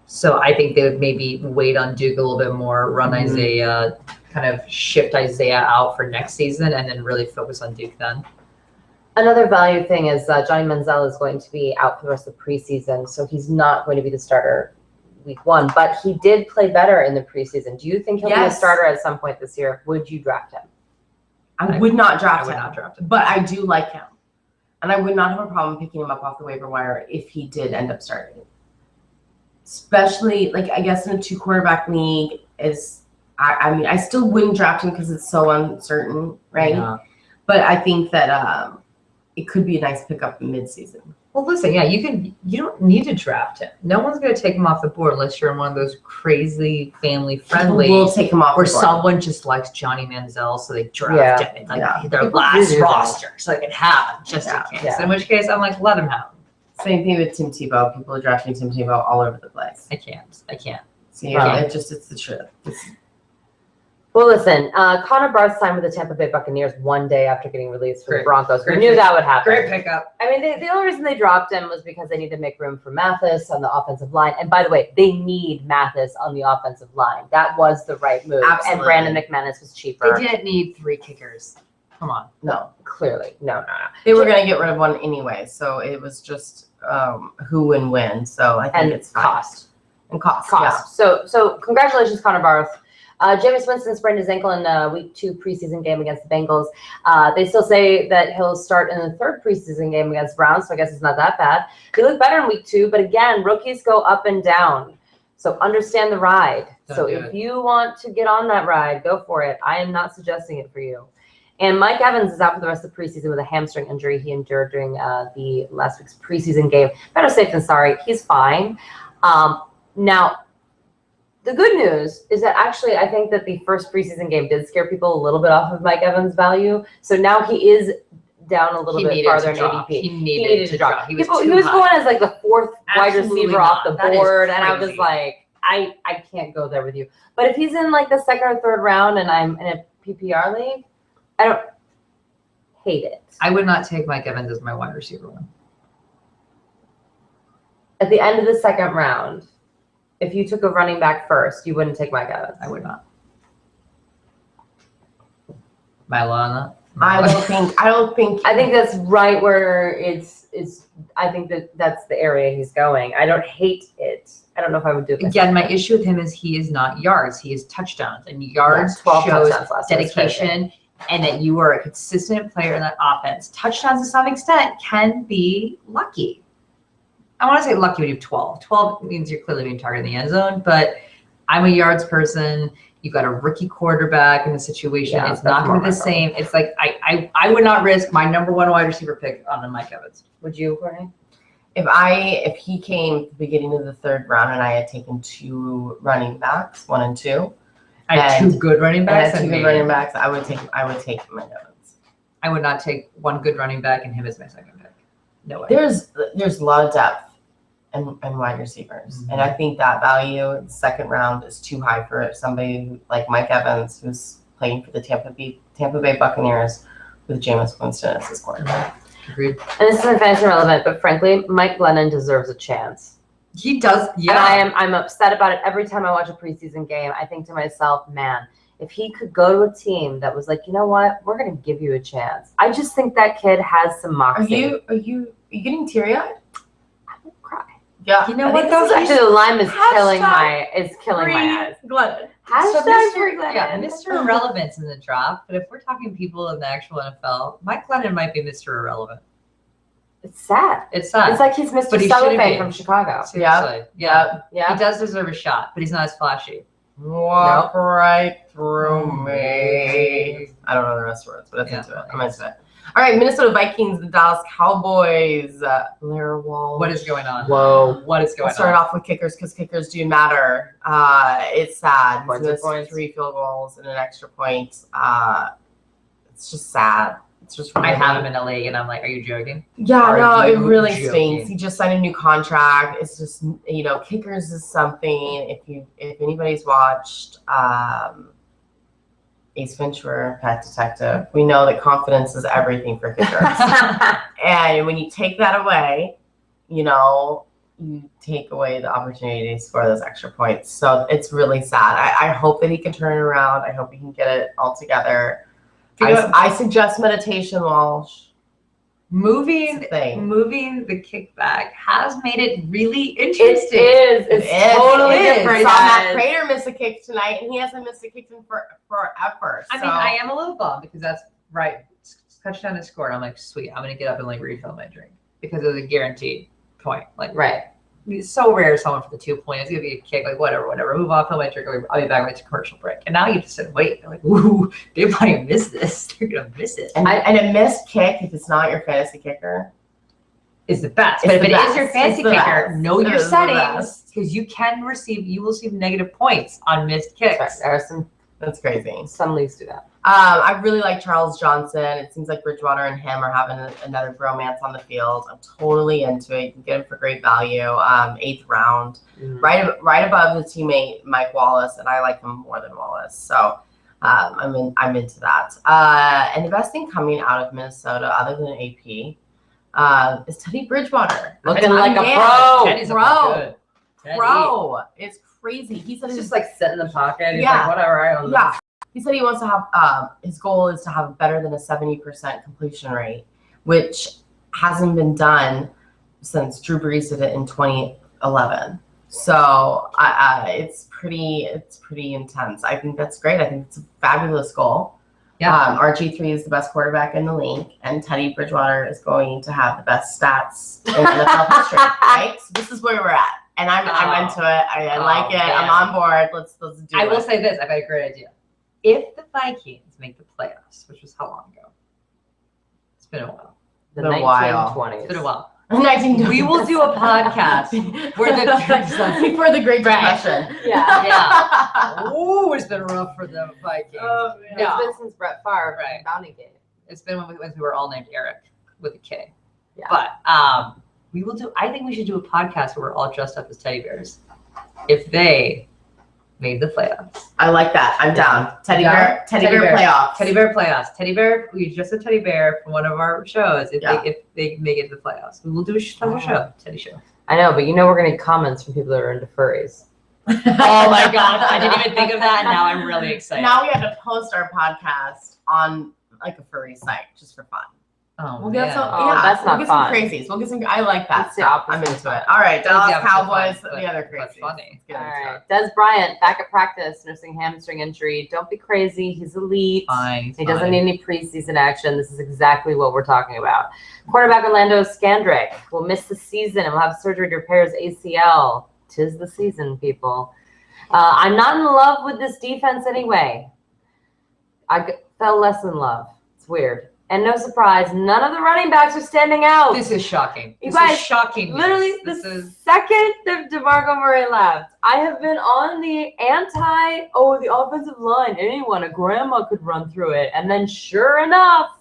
So I think they would maybe wait on Duke a little bit more, run Isaiah, kind of shift Isaiah out for next season, and then really focus on Duke then. Another value thing is Johnny Manziel is going to be out for the rest of the preseason, so he's not going to be the starter week 1. But he did play better in the preseason. Do you think he'll be a starter at some point this year? Would you draft him? I would not draft him. I would not draft him. But I do like him. And I would not have a problem picking him up off the waiver wire if he did end up starting. Especially, like, I guess in a 2-quarterback league I mean, I still wouldn't draft him because it's so uncertain, right? Yeah. But I think that it could be a nice pickup in midseason. Well, listen, you don't need to draft him. No one's going to take him off the board unless you're in one of those crazy family-friendly. We'll take him off where the board. someone just likes Johnny Manziel, so they draft him in their People last do roster, so they can have him just in case. Yeah. In which case, I'm like, let him have him. Same thing with Tim Tebow. People are drafting Tim Tebow all over the place. I can't. See, it's the truth. Well, listen, Connor Barth signed with the Tampa Bay Buccaneers one day after getting released from the Broncos. We knew that would happen. Great pickup. I mean, the only reason they dropped him was because they need to make room for Mathis on the offensive line. And by the way, they need Mathis on the offensive line. That was the right move. Absolutely. And Brandon McManus was cheaper. They didn't need 3 kickers. Come on. No. Clearly. No. They were going to get rid of one anyway, so it was just who and when. So I think it's fine. Cost. And cost. Yeah. So congratulations, Connor Barth. Jameis Winston sprained his ankle in a week 2 preseason game against the Bengals. They still say that he'll start in the 3rd preseason game against the Browns, so I guess it's not that bad. He looked better in week 2, but again, rookies go up and down. So understand the ride. If you want to get on that ride, go for it. I am not suggesting it for you. And Mike Evans is out for the rest of the preseason with a hamstring injury he endured during the last week's preseason game. Better safe than sorry. He's fine. Now, the good news is that actually I think that the first preseason game did scare people a little bit off of Mike Evans' value. So now he is down a little bit farther in ADP. He needed to drop. He was going as like the 4th wide receiver off the board, and I was crazy. like, I can't go there with you. But if he's in like the 2nd or 3rd round and I'm in a PPR league, I don't hate it. I would not take Mike Evans as my wide receiver one. At the end of the 2nd round, if you took a running back first, you wouldn't take Mike Evans. I would not. Am I alone on that? I don't think. I think that's right where it's. I think that's the area he's going. I don't hate it. I don't know if I would do it. Again, my issue with him is he is not yards. He is touchdowns, and yards 12 shows touchdowns last year. dedication and that you are a consistent player in that offense. Touchdowns, to some extent, can be lucky. I want to say lucky when you have 12. 12 means you're clearly being targeted in the end zone, but I'm a yards person. You've got a rookie quarterback in the situation. Yeah, it's not going to be the same. It's like I would not risk my number 1 wide receiver pick on a Mike Evans. Would you, Courtney? If he came at the beginning of the 3rd round and I had taken 2 running backs, 1 and 2. I had 2 good running backs. I would take Mike Evans. I would not take 1 good running back and him as my 2nd pick. No way. There's a lot of depth and wide receivers. And I think that value in the 2nd round is too high for somebody like Mike Evans, who's playing for the Tampa Bay Buccaneers with Jameis Winston as his quarterback. Agreed. And this isn't fantasy relevant, but frankly, Mike Glennon deserves a chance. He does, yeah. And I'm upset about it every time I watch a preseason game. I think to myself, man, if he could go to a team that was like, you know what, we're going to give you a chance. I just think that kid has some moxie. Are you getting teary-eyed? I would cry. Yeah. You know what, though? Actually, the lime is killing my eyes. Glennon. Hashtag free Glennon. Yeah, Mr. Irrelevance in the draft. But if we're talking people in the actual NFL, Mike Glennon might be Mr. Irrelevant. It's sad. It's sad. It's like he's Mr. But he shouldn't Cellophane be. from Chicago. Seriously. Yeah. Yeah. He does deserve a shot, but he's not as flashy. Walk right through me. I don't know the rest of the words, but I'm into it. I'm into it. All right, Minnesota Vikings, the Dallas Cowboys. Blair Wall. What is going on? Whoa. What is going I'll start off with kickers because kickers do matter. It's sad. He's missed 3 field goals and an extra point. It's just sad. It's just I really, have him in the league, and I'm like, are you joking? Yeah, Are no, it you really joking? stinks. He just signed a new contract. It's just, kickers is something. If anybody's watched Ace Ventura, Pet Detective, we know that confidence is everything for kickers. And when you take that away, you take away the opportunity to score those extra points. So it's really sad. I hope that he can turn it around. I hope he can get it all together. I suggest meditation, Walsh. Moving the kickback has made it really interesting. It's totally different. Saw Matt Prater miss a kick tonight, and he hasn't missed a kick in forever. I mean, I am a little bummed because that's right. Touchdown and score. I'm like, sweet. I'm gonna get up and like refill my drink because it was a guaranteed point. Like, right. It's so rare someone for the 2 point. It's gonna be a kick. Like, whatever. Move off, fill my drink. I'll be back with a commercial break. And now you just said, wait. They're like, ooh, they might miss this. They're gonna miss it. And a missed kick, if it's not your fantasy kicker, is the best. But if it is your fantasy kicker, know your settings because you will receive negative points on missed kicks. That's crazy. Some leagues do that. I really like Charles Johnson. It seems like Bridgewater and him are having another bromance on the field. I'm totally into it. You can get him for great value. 8th round, right above his teammate Mike Wallace, and I like him more than Wallace. So I'm into that. And the best thing coming out of Minnesota, other than AP, is Teddy Bridgewater. Looking like a pro. Teddy's Pro. It's crazy. He said he's just like sit in the pocket. He's like, whatever. I don't know. He said he wants to have, his goal is to have better than a 70% completion rate, which hasn't been done since Drew Brees did it in 2011. So it's pretty intense. I think that's great. I think it's a fabulous goal. Yeah. RG3 is the best quarterback in the league, and Teddy Bridgewater is going to have the best stats in NFL history, right? So this is where we're at. And I'm into it. I like it. Yeah. I'm on board. Let's do it. I will say this. I've got a great idea. If the Vikings make the playoffs, which was how long ago? It's been a while. The 1920s. It's been a while. 1920s. We will do a podcast before the Great Depression. Yeah. Ooh, it's been rough for the Vikings. It's been since Brett Favre, Bounty Gate. It's been when we were all named Eric with a K. Yeah. But we will do. I think we should do a podcast where we're all dressed up as teddy bears. If they made the playoffs. I like that. I'm down. Teddy bear playoffs. Teddy bear playoffs. Teddy bear. We just a teddy bear from one of our shows. If they make it to the playoffs, we will do a special show. Teddy show. I know, but we're gonna get comments from people that are into furries. Oh my god! I didn't even think of that. Now I'm really excited. Now we have to post our podcast on like a furry site just for fun. Oh, we'll get some. That's not fun. Some crazies. We'll get some. I like that. I'm into fun. it. All right, Dallas Cowboys. The other crazies. That's funny. All right, Des Bryant back at practice, nursing hamstring injury. Don't be crazy. He's elite. He doesn't need any preseason action. This is exactly what we're talking about. Quarterback Orlando Scandrick will miss the season and will have surgery to repair his ACL. 'Tis the season, people. I'm not in love with this defense anyway. I fell less in love. It's weird. And no surprise, none of the running backs are standing out. This is shocking. You guys, is shocking. Literally, second that DeMarco Murray left, I have been on the the offensive line. A grandma could run through it. And then sure enough,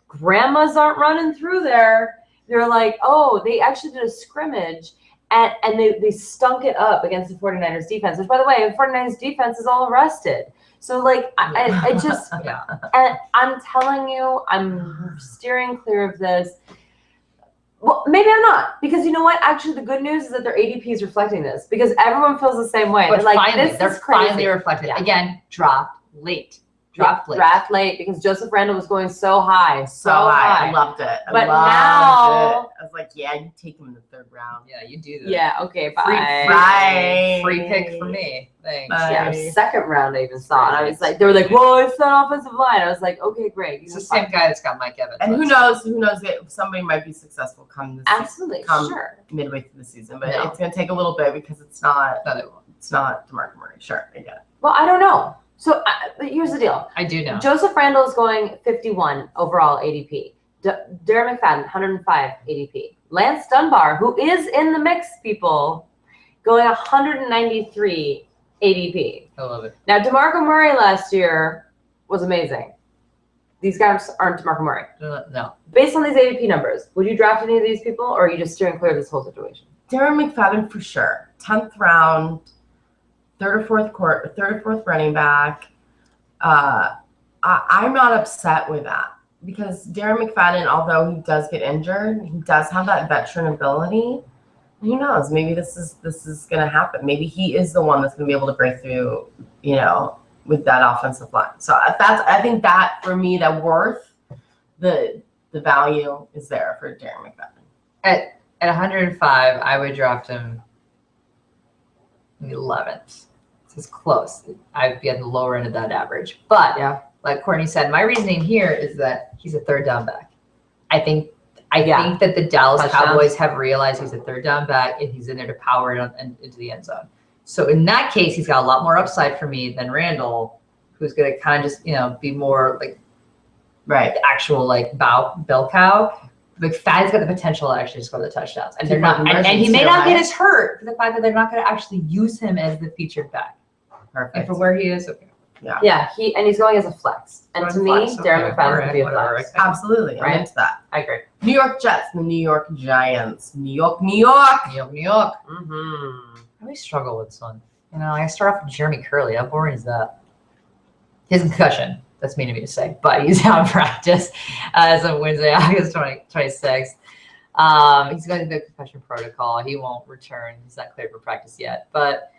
grandmas aren't running through there. They're like, they actually did a scrimmage. And they stunk it up against the 49ers defense, which, by the way, the 49ers defense is all arrested. So, I just, and I'm telling you, I'm steering clear of this. Well, maybe I'm not, because you know what? Actually, the good news is that their ADP is reflecting this, because everyone feels the same way. But they're like, finally, they're finally reflected. Yeah. Again, draft late. Draft late because Joseph Randle was going so high. So high. I loved it. But now I was like, you take him in the 3rd round. Yeah, you do that. Yeah, okay, bye. Free pick for me. Thanks. Bye. Yeah, 2nd round I even saw. And I was like, they were like, well, it's that offensive line. I was like, okay, great. It's the same guy that's got Mike Evans. And who knows if somebody might be successful midway through the season. But it's going to take a little bit because it's not DeMarco Murray. Sure, I get it. Well, I don't know. So here's the deal. I do know. Joseph Randle is going 51 overall ADP. Darren McFadden, 105 ADP. Lance Dunbar, who is in the mix, people, going These guys aren't DeMarco Murray. No. Based on these ADP numbers, would you draft any of these people, or are you just steering clear of this whole situation? Darren McFadden for sure. 10th round, third or fourth running back. I'm not upset with that because Darren McFadden, although he does get injured, he does have that veteran ability. Who knows? Maybe this is going to happen. Maybe he is the one that's going to be able to break through, with that offensive line. So I think that for me, that worth, the value is there for Darren McFadden. At 105, I would draft him in the 11th. It's close. I'd be at the lower end of that average. But like Courtney said, my reasoning here is that he's a third down back. I think that the Dallas Cowboys have realized he's a third down back and he's in there to power it into the end zone. So in that case, he's got a lot more upside for me than Randall, who's going to kind of just, be more like actual like bell cow. McFadden's got the potential to actually score the touchdowns. And they're not, and he may not get as hurt for the fact that they're not going to actually use him as the featured back. Perfect. And for where he is, okay. Yeah, he's going as a flex. And to me, Darren McFadden could be a flex. Absolutely. I'm into that. I agree. New York Jets, the New York Giants. New York. Mm-hmm. I always struggle with this one. I start off with Jeremy Curley. How boring is that? His concussion. That's mean of me to say, but he's out of practice as of Wednesday, August 26th. He's going to the concussion protocol. He won't return. He's not cleared for practice yet. But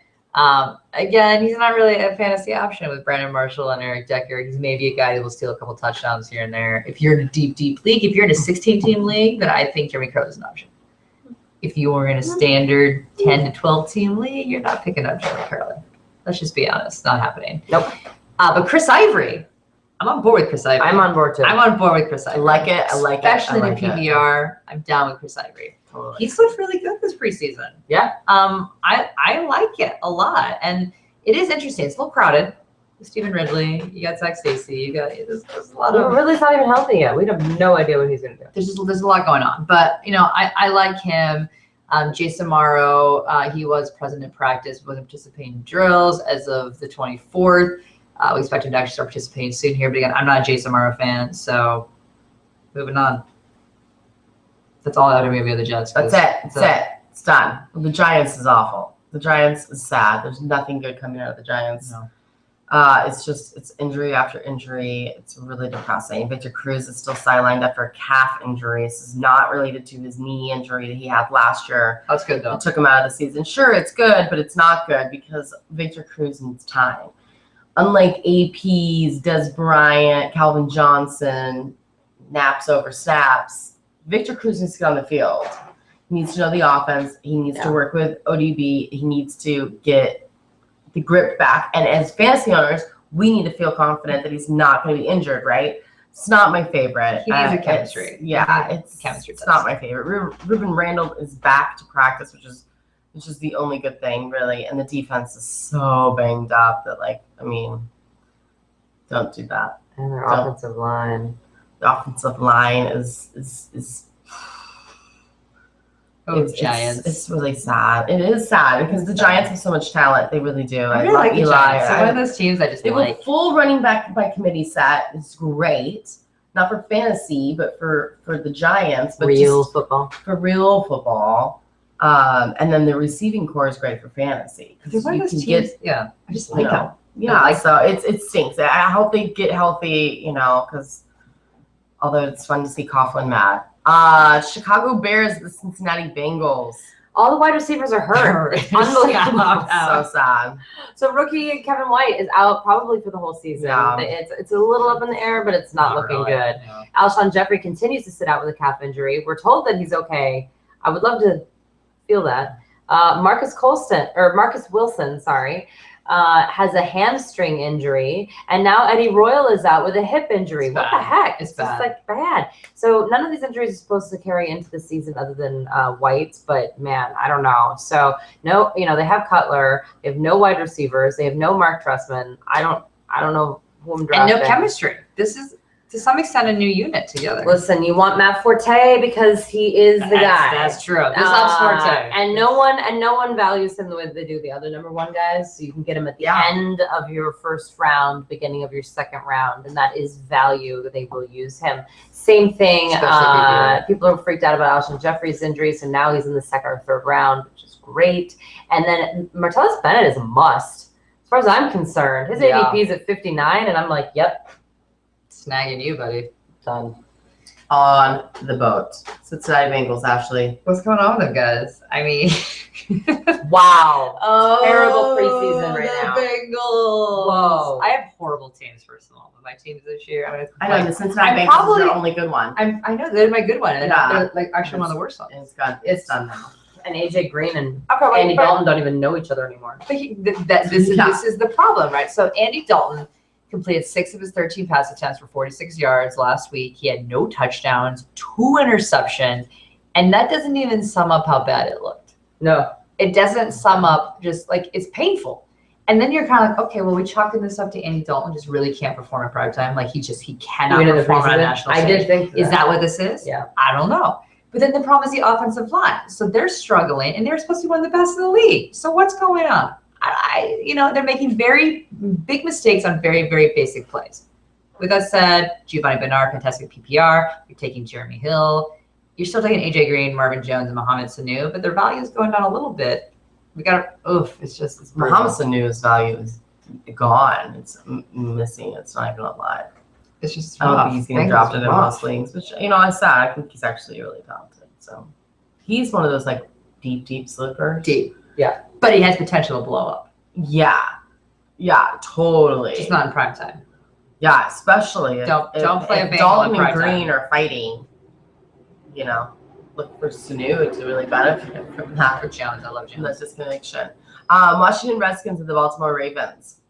again, he's not really a fantasy option with Brandon Marshall and Eric Decker. He's maybe a guy who will steal a couple touchdowns here and there. If you're in a deep league, if you're in a 16-team league, then I think Jeremy Curley is an option. If you were in a standard 10 to 12-team league, you're not picking up Jeremy Curley. Let's just be honest. It's not happening. Nope. But Chris Ivory. I'm on board with Chris Ivory. I'm on board too. I'm on board with Chris Ivory. I like it. Especially in PPR. I'm down with Chris Ivory. Totally. He's looked really good this preseason. Yeah. I like it a lot. And it is interesting. It's a little crowded. Stephen Ridley, you got Zach Stacy, you got there's a lot of Ridley's not even healthy yet. We have no idea what he's gonna do. There's a lot going on. But I like him. Jason Morrow, he was present in practice, wasn't participating in drills as of the 24th. We expect him to actually start participating soon here. But again, I'm not a Jason Morrow fan, so moving on. That's all out of me of the Jets. That's it. It's done. The Giants is awful. The Giants is sad. There's nothing good coming out of the Giants. No. It's injury after injury. It's really depressing. Victor Cruz is still sidelined after a calf injury. This is not related to his knee injury that he had last year. That's good though. It took him out of the season. Sure, it's good, but it's not good because Victor Cruz needs time. Unlike APs, Des Bryant, Calvin Johnson, naps over snaps, Victor Cruz needs to get on the field. He needs to know the offense. He needs to work with ODB. He needs to get the grip back. And as fantasy owners, we need to feel confident that he's not going to be injured, right? It's not my favorite. He needs a chemistry. It's chemistry. It's not my favorite. Ruben Randall is back to practice, which is the only good thing, really. And the defense is so banged up that, don't do that. And their offensive line. The offensive line is Giants. It's really sad. It is sad because the Giants have so much talent. They really do. I really love like the Eli. Giants. They're one of those teams I just they like. have a full running back by committee set. It's great. Not for fantasy, but for the Giants. But real football. For real football. And then the receiving core is great for fantasy. They're one of those teams. I just like them. Yeah, so it stinks. I hope they get healthy, because although it's fun to see Coughlin mad. Chicago Bears, the Cincinnati Bengals. All the wide receivers are hurt. It's unbelievable. So sad. So rookie Kevin White is out probably for the whole season. Yeah. It's a little up in the air, but it's not looking really good. No. Alshon Jeffrey continues to sit out with a calf injury. We're told that he's okay. I would love to feel that. Marcus Wilson, has a hamstring injury, and now Eddie Royal is out with a hip injury. What the heck? It's just bad. bad. So none of these injuries are supposed to carry into the season other than White's, but man, I don't know. So no, they have Cutler, they have no wide receivers, they have no Mark Trestman. I don't know who I'm drafting. And no chemistry. This is to some extent a new unit together. Listen, you want Matt Forte because he is the guy. That's true. This loves Forte. And no one values him the way they do the other number one guys. So you can get him at the end of your first round, beginning of your second round, and that is value. They will use him. Same thing. People are freaked out about Alshon Jeffrey's injury, so now he's in the second or third round, which is great. And then Martellus Bennett is a must, as far as I'm concerned. His ADP is at 59, and I'm like, yep. Snagging you, buddy. Done. On the boat. Cincinnati Bengals, Ashley. What's going on with them, guys? I mean, wow. Terrible preseason right now. Bengals. Whoa. I have horrible teams, first of all. My teams this year. I know the Cincinnati Bengals is their only good one. I know they're my good one. And they're like actually one of the worst ones. It's done now. And AJ Green and Andy Dalton don't even know each other anymore. But this is the problem, right? So Andy Dalton completed 6 of his 13 pass attempts for 46 yards last week. He had no touchdowns, 2 interceptions, and that doesn't even sum up how bad it looked. No. It doesn't sum up, just like it's painful. And then you're kind of like, okay, well, we chalking this up to Andy Dalton just really can't perform in prime time. Like he cannot perform on a national stage. I did think that. Is that what this is? Yeah. I don't know. But then the problem is the offensive line. So they're struggling, and they're supposed to be one of the best in the league. So what's going on? They're making very big mistakes on very, very basic plays. With that said, Giovanni Bernard, fantastic PPR. You're taking Jeremy Hill. You're still taking AJ Green, Marvin Jones, and Mohamed Sanu, but their value is going down a little bit. It's Mohamed Sanu's value is gone. It's missing. It's not even alive. It's just I don't think he's getting drafted in most leagues, which it's sad. I think he's actually really talented. So he's one of those like deep sleepers. Deep, yeah. But he has potential to blow up. Yeah, totally. Just not in prime time. Yeah, especially don't play a Dalton and Green are fighting. Look for Sanu to really benefit from that. For Jones, I love Jones. That's just connection. Washington Redskins and the Baltimore Ravens.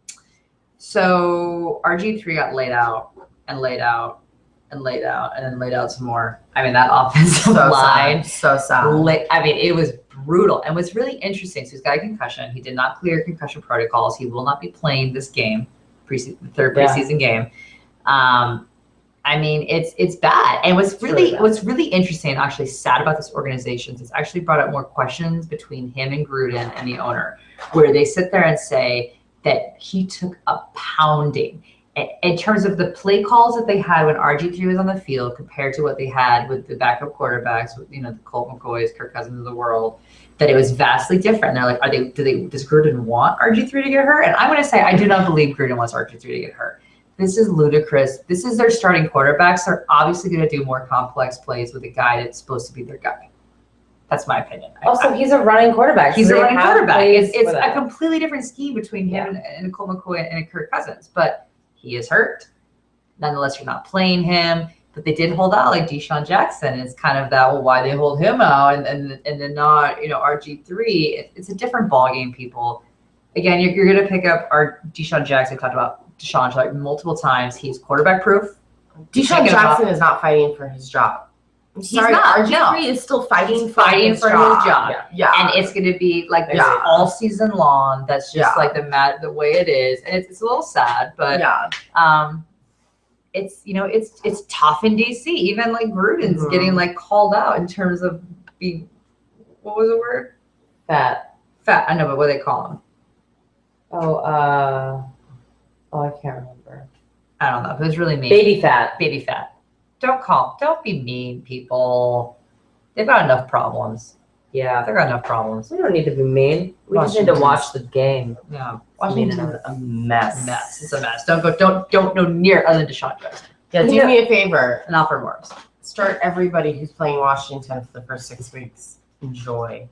So RG3 got laid out and laid out and laid out and then laid out some more. I mean, that offensive line. So sad. It was brutal. And what's really interesting, so he's got a concussion. He did not clear concussion protocols. He will not be playing this game, the third preseason game. It's bad. And what's really interesting and actually sad about this organization is it's actually brought up more questions between him and Gruden and the owner, where they sit there and say that he took a pounding in terms of the play calls that they had when RG3 was on the field compared to what they had with the backup quarterbacks, with the Colt McCoys, Kirk Cousins of the world, that it was vastly different. And they're like, does Gruden want RG3 to get hurt? And I'm going to say, I do not believe Gruden wants RG3 to get hurt. This is ludicrous. This is their starting quarterbacks. They're obviously going to do more complex plays with a guy that's supposed to be their guy. That's my opinion. Also, he's a running quarterback. He's a running quarterback. It's a completely different scheme between him and Colt McCoy and Kirk Cousins. But he is hurt. Nonetheless, you're not playing him. But they did hold out like Deshaun Jackson. It's kind of that, well, why they hold him out and then not, RG3. It's a different ballgame, people. Again, you're going to pick up our Deshaun Jackson. We talked about Deshaun like multiple times. He's quarterback proof. Deshaun Jackson is not fighting for his job. RG3 is still fighting for his job. Yeah. And it's going to be like this all season long. That's just like the way it is. And it's a little sad, but it's tough in DC. Even like Gruden's getting like called out in terms of being, what was the word? Fat. I know, but what do they call him? I can't remember. I don't know. It was really mean. Baby fat. Don't be mean, people. They've got enough problems. Yeah. They've got enough problems. We don't need to be mean. We just need to watch the game. Yeah. Washington's a mess. It's a mess. Don't go near other than Deshaun Jackson. Yeah, do me a favor. And Alfred Morris. Start everybody who's playing Washington for the first 6 weeks. Enjoy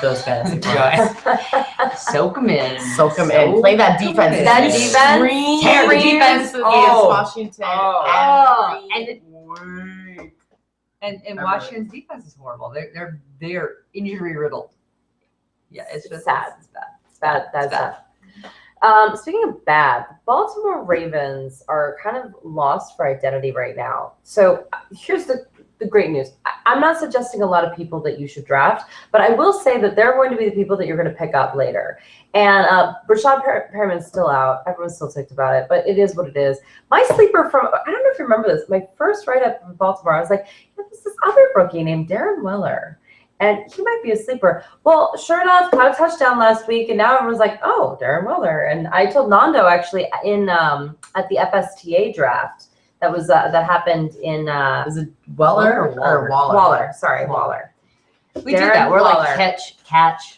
those fantasy points. Soak them in. Play that defense. Terrible defense against Washington. And Washington's defense is horrible. They're injury riddled. Yeah, it's just sad. It's bad. That's bad. Speaking of bad, Baltimore Ravens are kind of lost for identity right now. So here's the the great news. I'm not suggesting a lot of people that you should draft, but I will say that they're going to be the people that you're going to pick up later. And Rashad Perriman's still out. Everyone's still ticked about it, but it is what it is. My sleeper from, I don't know if you remember this, my first write-up in Baltimore, I was like, there's this other rookie named Darren Weller, and he might be a sleeper. Well, sure enough, caught a touchdown last week, and now everyone's like, oh, Darren Weller. And I told Nando actually in at the FSTA draft, that was that happened in Is it Weller or Waller? Waller. Sorry, Waller. We do that. We're like catch.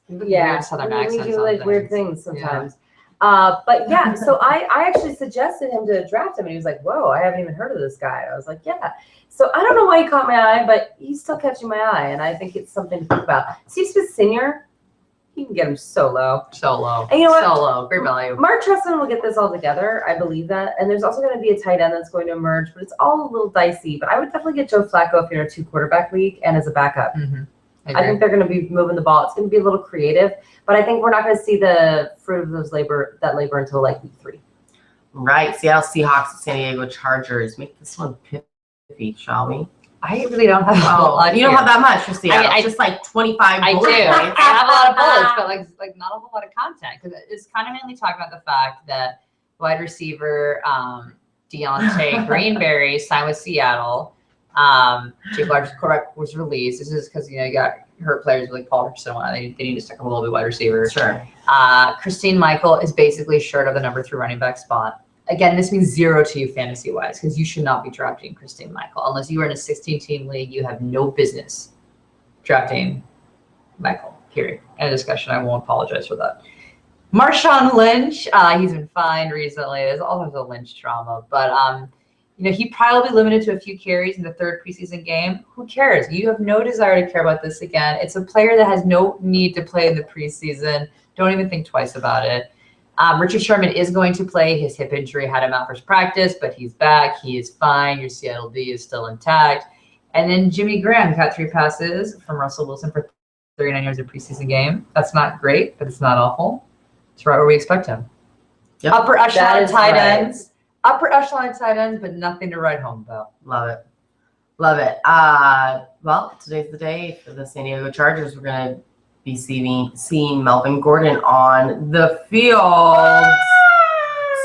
Yeah, weird Southern we accents do on like things. weird things sometimes. But yeah, so I actually suggested him to draft him, and he was like, "Whoa, I haven't even heard of this guy." I was like, "Yeah." So I don't know why he caught my eye, but he's still catching my eye, and I think it's something to think about. Steve Smith Senior, you can get him so low. So low. And you know what? So low. Great value. Mark Trestman will get this all together. I believe that. And there's also going to be a tight end that's going to emerge, but it's all a little dicey. But I would definitely get Joe Flacco if you're in a 2-quarterback league and as a backup. Mm-hmm. I think they're going to be moving the ball. It's going to be a little creative, but I think we're not going to see the fruit of that labor until like week 3. Right. Seattle Seahawks and San Diego Chargers. Make this one pithy, shall we? I really don't have a lot. You don't have that much for Seattle. I just like 25 I do. bullets. I have a lot of bullets, but like not a whole lot of content because it's kind of mainly talking about the fact that wide receiver Deontay Greenberry signed with Seattle. Jake Large's quarterback was released. This is because you got hurt players like Paul Richardson. They need to stick up a little bit wide receiver. Sure. Christine Michael is basically short of the number 3 running back spot. Again, this means 0 to you fantasy wise because you should not be drafting Christine Michael unless you are in a 16-team league. You have no business drafting Michael. Period. End of discussion. I won't apologize for that. Marshawn Lynch, he's been fined recently. There's all sorts of Lynch drama, but he probably limited to a few carries in the 3rd preseason game. Who cares? You have no desire to care about this again. It's a player that has no need to play in the preseason. Don't even think twice about it. Richard Sherman is going to play. His hip injury had him out for practice, but he's back. He is fine. Your Seattle D is still intact. And then Jimmy Graham got 3 passes from Russell Wilson for 39 yards in preseason game. That's not great, but it's not awful. It's right where we expect him. Yep. Upper echelon tight ends. Upper echelon tight ends, but nothing to write home about. Love it. Love it. Well, today's the day for the San Diego Chargers. We're going to be seeing Melvin Gordon on the field.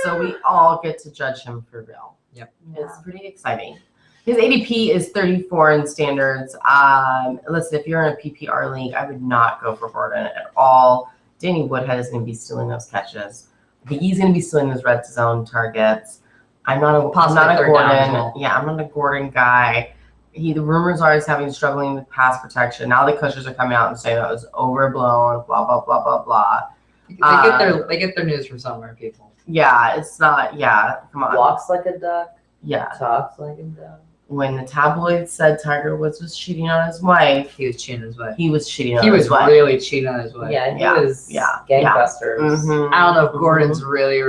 So we all get to judge him for real. Yep. It's pretty exciting. His ADP is 34 in standards. Listen, if you're in a PPR league, I would not go for Gordon at all. Danny Woodhead is going to be stealing those catches. He's going to be stealing those red zone targets. I'm not a Gordon. Yeah, I'm not a Gordon guy. The rumors are he's struggling with pass protection. Now the coaches are coming out and saying that it was overblown, blah, blah, blah, blah, blah. They get their news from somewhere, people. Yeah, it's not, come on. Walks like a duck. Yeah. Talks like a duck. When the tabloids said Tiger Woods was cheating on his wife. He was cheating on his wife. He was cheating on his wife. He was really cheating on his wife. Yeah, he was gangbusters. Mm-hmm. I don't know if Gordon's really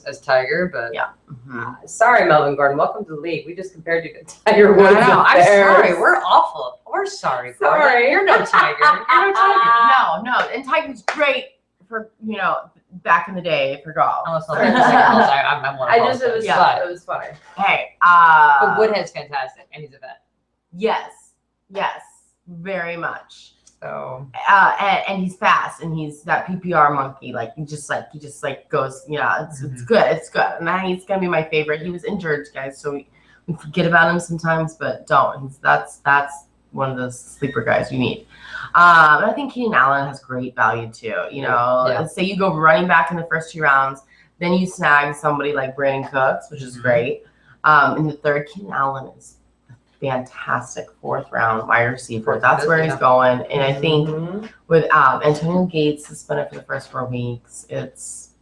as Tiger, but yeah. Mm-hmm. Sorry, Melvin Gordon. Welcome to the league. We just compared you to Tiger Woods. I know. I'm sorry. We're awful. We're sorry. Gordon. Sorry. You're no Tiger. You're no Tiger. No. And Tiger's great for, back in the day for golf. I'm one it was funny. Hey, but Woodhead's fantastic, and he's a vet. Yes, very much. So, and he's fast, and he's that PPR monkey. Like he just goes. Yeah, it's good. It's good, and he's gonna be my favorite. He was injured, guys, so we forget about him sometimes, but don't. That's one of the sleeper guys you need. I think Keenan Allen has great value too. Say you go running back in the first 2 rounds, then you snag somebody like Brandon Cooks, which is great. In the 3rd, Keenan Allen is a fantastic 4th round wide receiver. That's where he's going. And I think with Antonio Gates suspended for the first 4 weeks, it's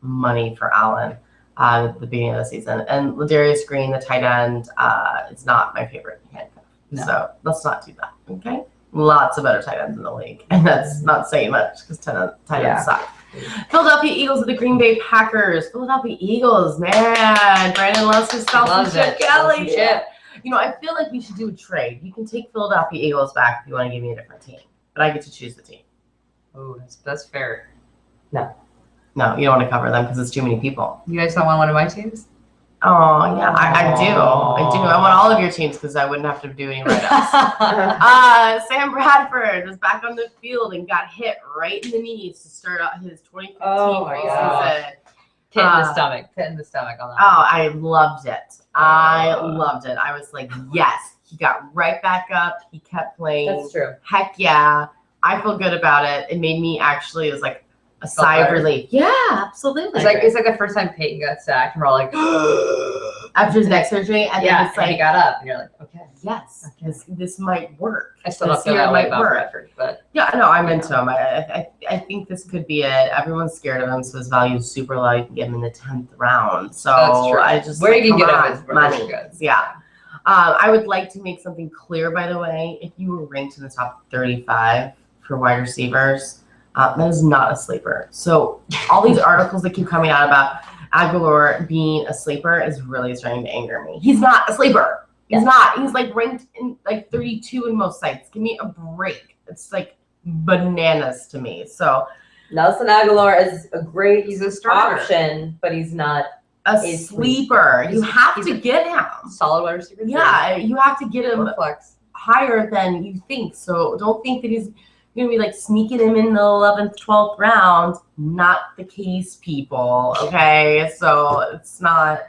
money for Allen at the beginning of the season. And Ladarius Green, the tight end, is not my favorite handcuff. No. So let's not do that, okay? Lots of better tight ends in the league, and that's not saying much because tight ends suck. Philadelphia Eagles with the Green Bay Packers. Philadelphia Eagles, man. Brandon loves his stuff. Chip Kelly. Chip. I feel like we should do a trade. You can take Philadelphia Eagles back if you want to give me a different team, but I get to choose the team. Oh, that's fair. No, you don't want to cover them because it's too many people. You guys don't want one of my teams? Oh, yeah, I do. I want all of your teams because I wouldn't have to do any write-ups. Sam Bradford was back on the field and got hit right in the knees to start out his 2015 preseason. Hit in the stomach. Hit in the stomach on that. Oh, I loved it. I was like, yes. He got right back up. He kept playing. That's true. Heck yeah. I feel good about it. It made me actually, it was like a sigh of relief. Yeah, absolutely. It's like the first time Peyton got sacked, and we're all like, after his neck surgery, and then it's like, he got up, and you're like, okay, yes, this might work. I still don't feel that way about Bradford, but yeah, no, I'm into him. I think this could be it. Everyone's scared of him, so his value is super low. You can get him in the 10th round. So that's true. I just where you can get him is money. Good. Yeah. I would like to make something clear, by the way. If you were ranked in the top 35 for wide receivers, that is not a sleeper. So all these articles that keep coming out about Aguilar being a sleeper is really starting to anger me. He's not a sleeper. He's not. He's like ranked in like 32 in most sites. Give me a break. It's like bananas to me. So Nelson Aguilar is a great he's a starter option, but he's not a sleeper. You have to get him. Solid wide receiver. Yeah, you have to get him flex higher than you think. So don't think that he's going to be like sneaking him in the 11th, 12th round. Not the case, people. Okay, so it's not.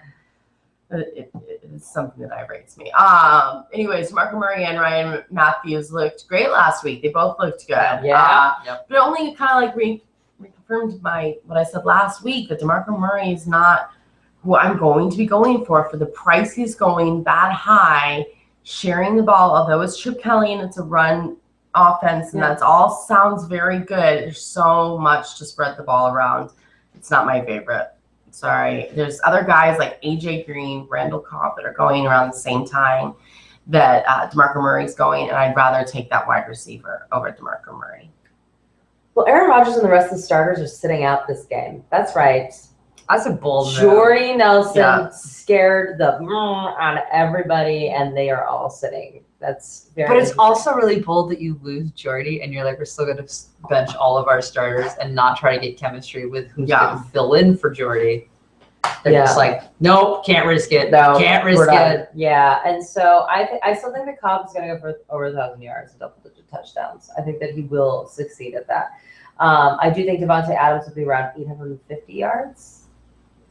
It's something that irritates me. Anyways, Marco Murray and Ryan Matthews looked great last week. They both looked good. Yeah. But it only kind of like reconfirmed what I said last week, that DeMarco Murray is not who I'm going to be going for the price he's going that high, sharing the ball, although it's Chip Kelly and it's a run offense, and that's all sounds very good. There's so much to spread the ball around. It's not my favorite. Sorry. There's other guys like AJ Green, Randall Cobb that are going around the same time that DeMarco Murray's going, and I'd rather take that wide receiver over DeMarco Murray. Well, Aaron Rodgers and the rest of the starters are sitting out this game. That's right. That's a bold move. Jordy Nelson scared the out of everybody, and they are all sitting. That's very. But it's also really bold that you lose Jordy, and you're like, we're still going to bench all of our starters and not try to get chemistry with who's going to fill in for Jordy. They're just like, nope, can't risk it. No, can't risk it. Yeah, and so I still think that Cobb's going to go for over 1,000 yards and double-digit touchdowns. I think that he will succeed at that. I do think Devontae Adams will be around 850 yards.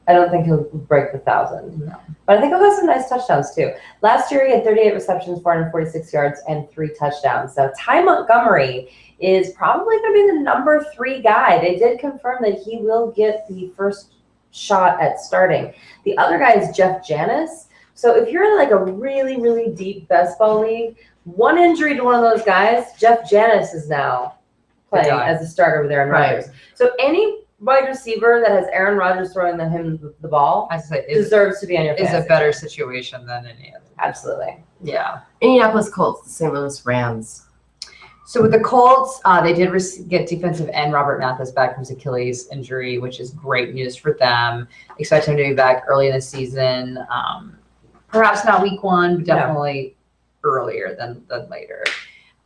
I don't think he'll break the 1,000. No. But I think he'll have some nice touchdowns too. Last year, he had 38 receptions, 446 yards, and 3 touchdowns. So Ty Montgomery is probably going to be the number 3 guy. They did confirm that he will get the first shot at starting. The other guy is Jeff Janis. So if you're in like a really, really deep best ball league, one injury to one of those guys, Jeff Janis is now playing as a starter with Aaron Rodgers. So any wide receiver that has Aaron Rodgers throwing him the ball deserves to be on your fantasy. Is a better situation than any other. Absolutely. Yeah. Indianapolis Colts, the St. Louis Rams. So with the Colts, they did get defensive end Robert Mathis back from his Achilles injury, which is great news for them. Expect him to be back early in the season. Perhaps not week 1, but definitely earlier than later.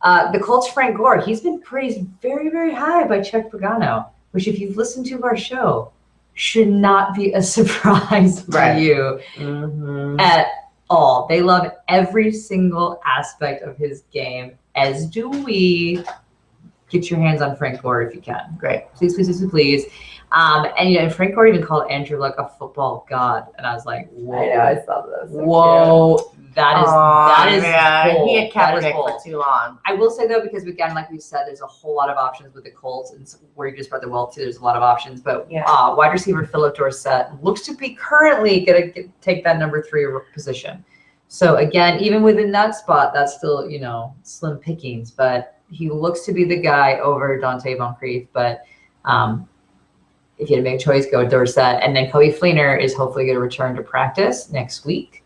The Colts, Frank Gore, he's been praised very, very high by Chuck Pagano, which if you've listened to our show, should not be a surprise to you at all. They love every single aspect of his game, as do we. Get your hands on Frank Gore if you can. Great. Please, please, please, please. And Frank Gore even called Andrew Luck a football god. And I was like, whoa. I know, I saw those. So whoa. Cute. That is bold. He had Kaepernick for too long. I will say though, because again, like we said, there's a whole lot of options with the Colts, and where you just brought the well too. There's a lot of options, but wide receiver Phillip Dorsett looks to be currently going to take that number 3 position. So again, even within that spot, that's still slim pickings, but he looks to be the guy over Dante Moncrief. But if you had to make a choice, go Dorsett, and then Coby Fleener is hopefully going to return to practice next week.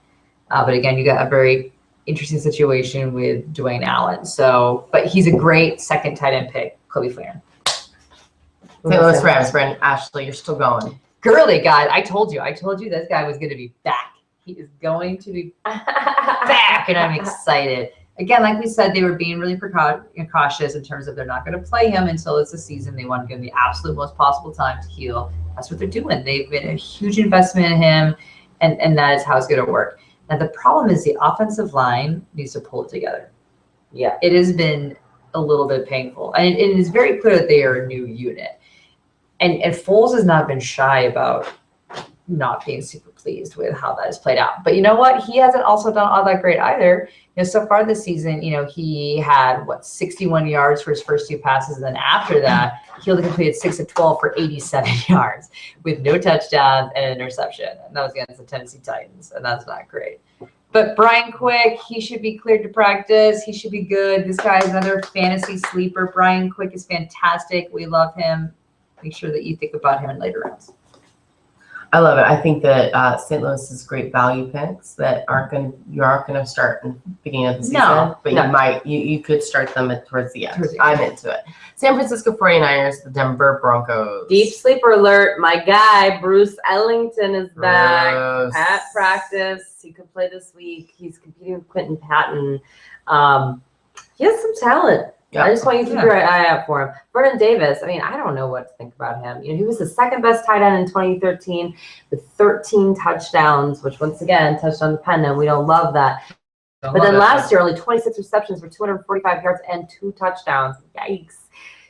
But again, you got a very interesting situation with Dwayne Allen. So, but he's a great second tight end pick, Coby Fleener. St. Louis Rams, Brandon Ashley, you're still going. Girly, guys, I told you this guy was going to be back. He is going to be back, and I'm excited. Again, like we said, they were being really cautious in terms of they're not going to play him until it's a season. They want to give him the absolute most possible time to heal. That's what they're doing. They've been a huge investment in him. And that is how it's going to work. Now, the problem is the offensive line needs to pull it together. Yeah. It has been a little bit painful. And it is very clear that they are a new unit. And Foles has not been shy about not being super pleased with how that has played out. But you know what? He hasn't also done all that great either. So far this season, he had 61 yards for his first 2 passes, and then after that, he only completed 6 of 12 for 87 yards with no touchdowns and an interception. And that was against the Tennessee Titans, and that's not great. But Brian Quick, he should be cleared to practice. He should be good. This guy is another fantasy sleeper. Brian Quick is fantastic. We love him. Make sure that you think about him in later rounds. I love it. I think that St. Louis is great value picks that you aren't going to start in the beginning of the season, but you could start them towards the end. I'm into it. San Francisco 49ers, the Denver Broncos. Deep sleeper alert. My guy, Bruce Ellington, is back at practice. He could play this week. He's competing with Quentin Patton. He has some talent. Yeah. I just want you to keep your eye out for him. Vernon Davis, I don't know what to think about him. He was the second best tight end in 2013 with 13 touchdowns, which once again, touchdown dependent. We don't love that. But then last year, only 26 receptions for 245 yards and 2 touchdowns. Yikes.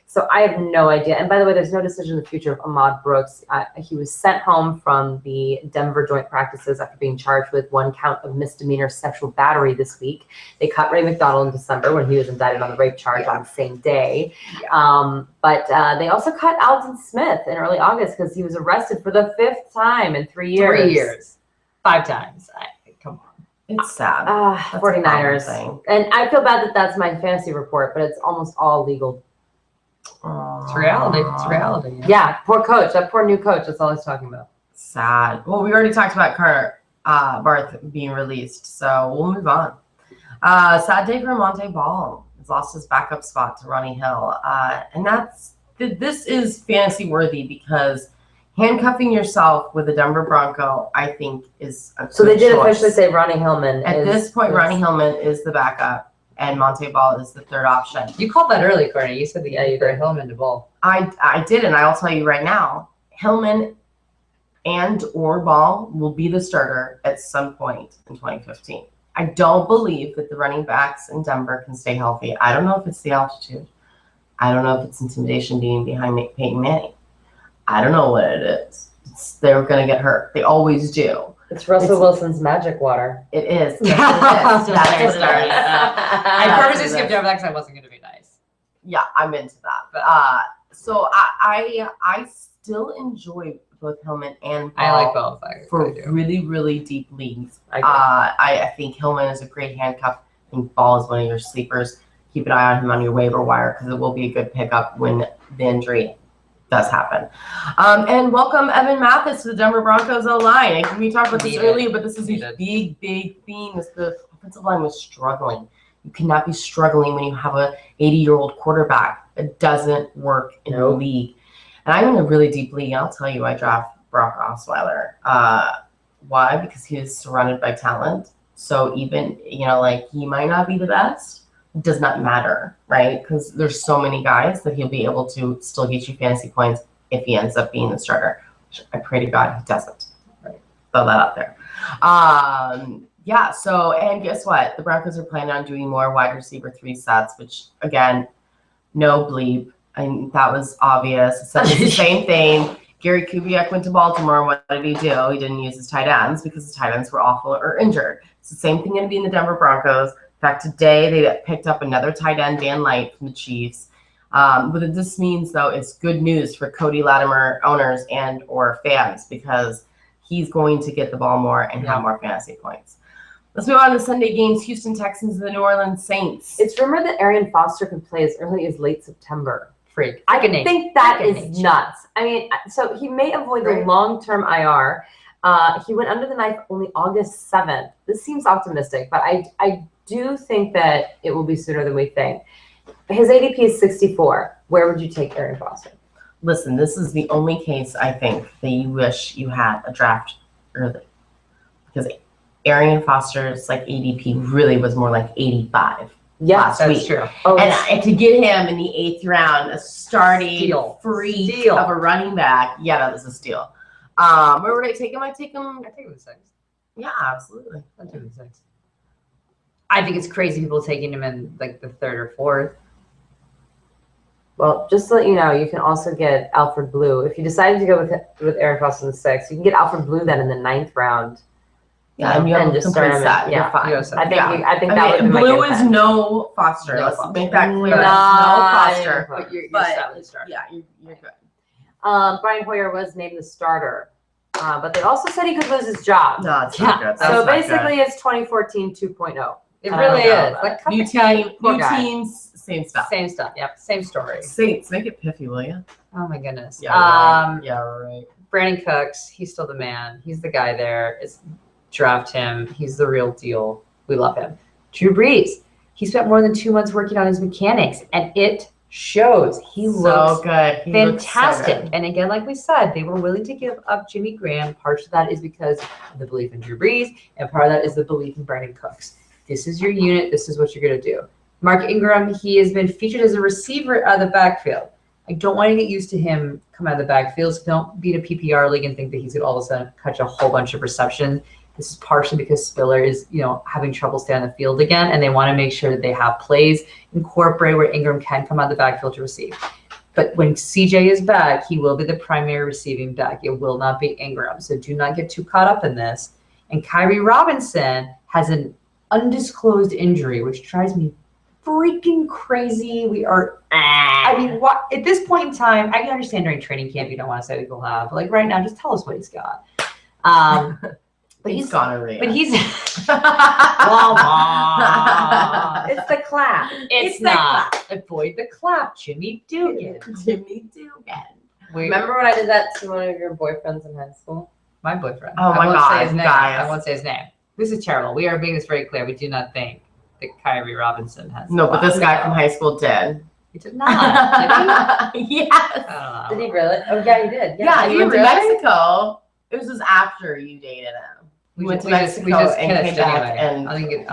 So I have no idea. And by the way, there's no decision in the future of Ahmad Brooks. He was sent home from the Denver joint practices after being charged with 1 count of misdemeanor sexual battery this week. They cut Ray McDonald in December when he was indicted on the rape charge on the same day. But they also cut Alden Smith in early August because he was arrested for the 5th time in 3 years. 3 years. 5 times. Come on. It's sad. 49ers. And I feel bad that that's my fantasy report, but it's almost all legal. It's reality. It's reality. Yeah, poor coach. That poor new coach. That's all he's talking about. Sad. Well, we already talked about Carter Barth being released, so we'll move on. Sad day for Monte Ball. He's lost his backup spot to Ronnie Hill, and this is fantasy worthy because handcuffing yourself with a Denver Bronco, I think, is a so they did choice. Officially say Ronnie Hillman. At this point, Ronnie Hillman is the backup. And Monte Ball is the 3rd option. You called that early, Courtney. You said you for Hillman to Ball. I did, and I'll tell you right now, Hillman or Ball will be the starter at some point in 2015. I don't believe that the running backs in Denver can stay healthy. I don't know if it's the altitude. I don't know if it's intimidation being behind Peyton Manning. I don't know what it is. They're going to get hurt. They always do. It's Russell Wilson's magic water. It is. That's what it is. I purposely skipped over that because I wasn't going to be nice. Yeah, I'm into that. But so I still enjoy both Hillman and Ball. I like both. For really, really deep leagues. I think Hillman is a great handcuff. I think Ball is one of your sleepers. Keep an eye on him on your waiver wire because it will be a good pickup when the injury does happen. And welcome Evan Mathis to the Denver Broncos O-line. And we talked about this earlier, but this is a big, big theme. The offensive line was struggling. You cannot be struggling when you have a 80-year-old quarterback. It doesn't work in the league. And I'm in a really deep league. I'll tell you, I draft Brock Osweiler. Why? Because he is surrounded by talent. So even, he might not be the best. It does not matter, right? Because there's so many guys that he'll be able to still get you fantasy points if he ends up being the starter. Which I pray to God he doesn't. Right? Throw that out there. So, and guess what? The Broncos are planning on doing more wide receiver 3 sets, which, again, no bleep. That was obvious. It's the same thing. Gary Kubiak went to Baltimore. What did he do? He didn't use his tight ends because his tight ends were awful or injured. It's the same thing going to be in the Denver Broncos. In fact, today they picked up another tight end, Dan Light, from the Chiefs. What this means, though, is good news for Cody Latimer owners and or fans because he's going to get the ball more and have more fantasy points. Let's move on to Sunday games. Houston Texans, the New Orleans Saints. It's rumored that Arian Foster can play as early as late September. I think that is nuts. So he may avoid the long-term IR. He went under the knife only August 7th. This seems optimistic, but I do think that it will be sooner than we think. His ADP is 64. Where would you take Arian Foster? Listen, this is the only case I think that you wish you had a draft early. Because Arian Foster's ADP really was more like 85 last week. True. And to get him in the 8th round, a starting free of a running back, that was a steal. Where would I take him? I take him in the 6th. Yeah, absolutely. I'll do him 6. I think it's crazy people taking him in like the 3rd or 4th. Well, just to let you know, you can also get Alfred Blue. If you decided to go with Aaron Foster in the 6th, you can get Alfred Blue then in the 9th round. Yeah, and you have a just complete start him set. in. You're Yeah, fine. I think that would be my Blue game is plan. no Foster. No Let's Foster. make that clear. Not No Foster. But you're But, set with starter. yeah, you're good. Brian Hoyer was named the starter, but they also said he could lose his job. No, it's not good. That's So not basically, it's 2014 2.0. It really is. Like, New Poor guy. teams, same stuff. same stuff. Yep. Same story. Saints, make it pithy, will you? Oh my goodness. Yeah, right. Yeah, right. Brandon Cooks, he's still the man. He's the guy there. Draft him. He's the real deal. We love him. Drew Brees. He spent more than 2 months working on his mechanics, and it shows. He looks good. He fantastic. looks so good. And again, like we said, they were willing to give up Jimmy Graham. Part of that is because of the belief in Drew Brees, and part of that is the belief in Brandon Cooks. This is your unit. This is what you're going to do. Mark Ingram, he has been featured as a receiver out of the backfield. I don't want to get used to him come out of the backfield. So don't beat a PPR league and think that he's going to all of a sudden catch a whole bunch of receptions. This is partially because Spiller is, having trouble staying on the field again, and they want to make sure that they have plays incorporated where Ingram can come out of the backfield to receive. But when CJ is back, he will be the primary receiving back. It will not be Ingram. So do not get too caught up in this. And Kyrie Robinson has an undisclosed injury, which drives me freaking crazy. What at this point in time, I can understand during training camp you don't want to say what he'll have. But like right now, just tell us what he's got. But he's gonorrhea. But he's It's the clap. It's not. Avoid the clap, Jimmy Dugan. Jimmy Dugan. Remember when I did that to one of your boyfriends in high school? My boyfriend. Oh my I won't God, say his name. guys. I won't say his name. This is terrible. We are making this very clear. We do not think that Kyrie Robinson has. No, but this guy from high school did. He did not. Did he? Yes. I don't know. Did he really? Oh yeah, he did. Yeah, Did he went to Mexico. It was just after you dated him. We went to Mexico and came back, and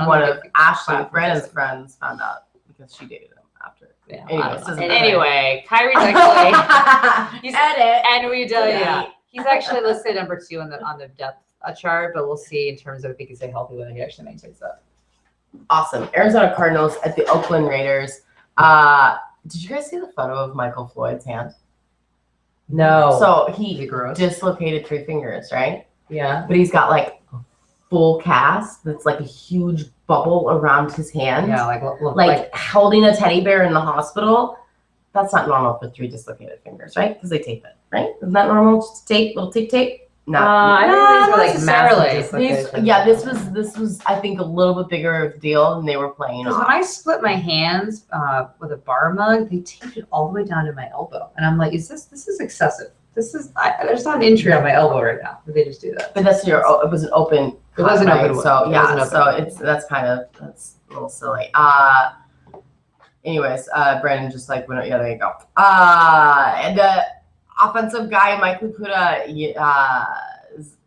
one of Ashley, Brandon's friends, found out because she dated him after. Yeah, Anyway, Kyrie's actually. He's edit. And we do, yeah. He's actually listed number 2 on the depth chart, but we'll see in terms of if he can stay healthy whether he actually maintains that. Awesome. Arizona Cardinals at the Oakland Raiders. Did you guys see the photo of Michael Floyd's hand? No. So he dislocated 3 fingers, right? Yeah. But he's got like a full cast that's like a huge bubble around his hand. Yeah, like holding a teddy bear in the hospital. That's not normal for 3 dislocated fingers, right? Because they tape it, right? Isn't that normal? Just tape, little tape. No, I think these were like necessarily. massive. This was I think a little bit bigger of a deal than they were playing. Because when I split my hands with a bar mug, they taped it all the way down to my elbow, and I'm like, this is excessive. There's not an injury on my elbow right now. Did they just do that? But that's it was an open. It was an open one. So yeah, that's a little silly. Anyways, Brandon just like went. Yeah, there you go. And the offensive guy, Mike Laputa, is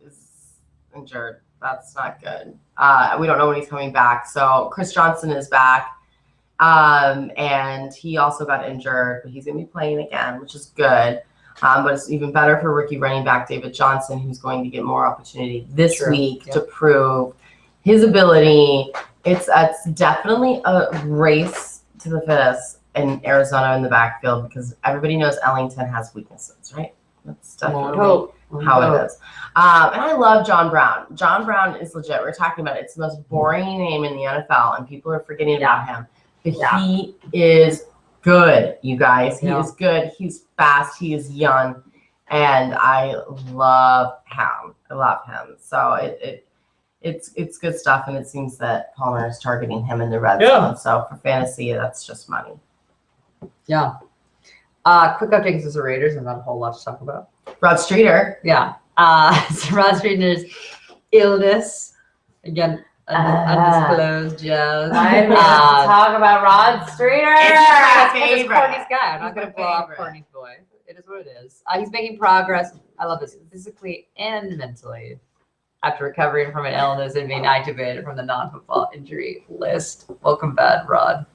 injured. That's not good. We don't know when he's coming back. So Chris Johnson is back, and he also got injured, but he's going to be playing again, which is good. But it's even better for rookie running back David Johnson, who's going to get more opportunity this week to prove his ability. It's definitely a race to the fittest in Arizona in the backfield because everybody knows Ellington has weaknesses, right? That's definitely how it is. And I love John Brown. John Brown is legit. We're talking about it. It's the most boring name in the NFL, and people are forgetting about him. But he is good, you guys. He is good. He's fast. He is young, and I love him. So it's good stuff, and it seems that Palmer is targeting him in the red zone. So for fantasy, that's just money. Yeah. Quick updates as the Raiders, and not a whole lot to talk about. Rod Streeter. Yeah. So Rod Streeter's illness again. Undisclosed, Joe. I talk about Rod Streeter. It's Courtney's guy. I'm not going to blow off Courtney's boy. It is what it is. He's making progress. I love this, physically and mentally, after recovering from an illness and being activated from the non-football injury list. Welcome back, Rod.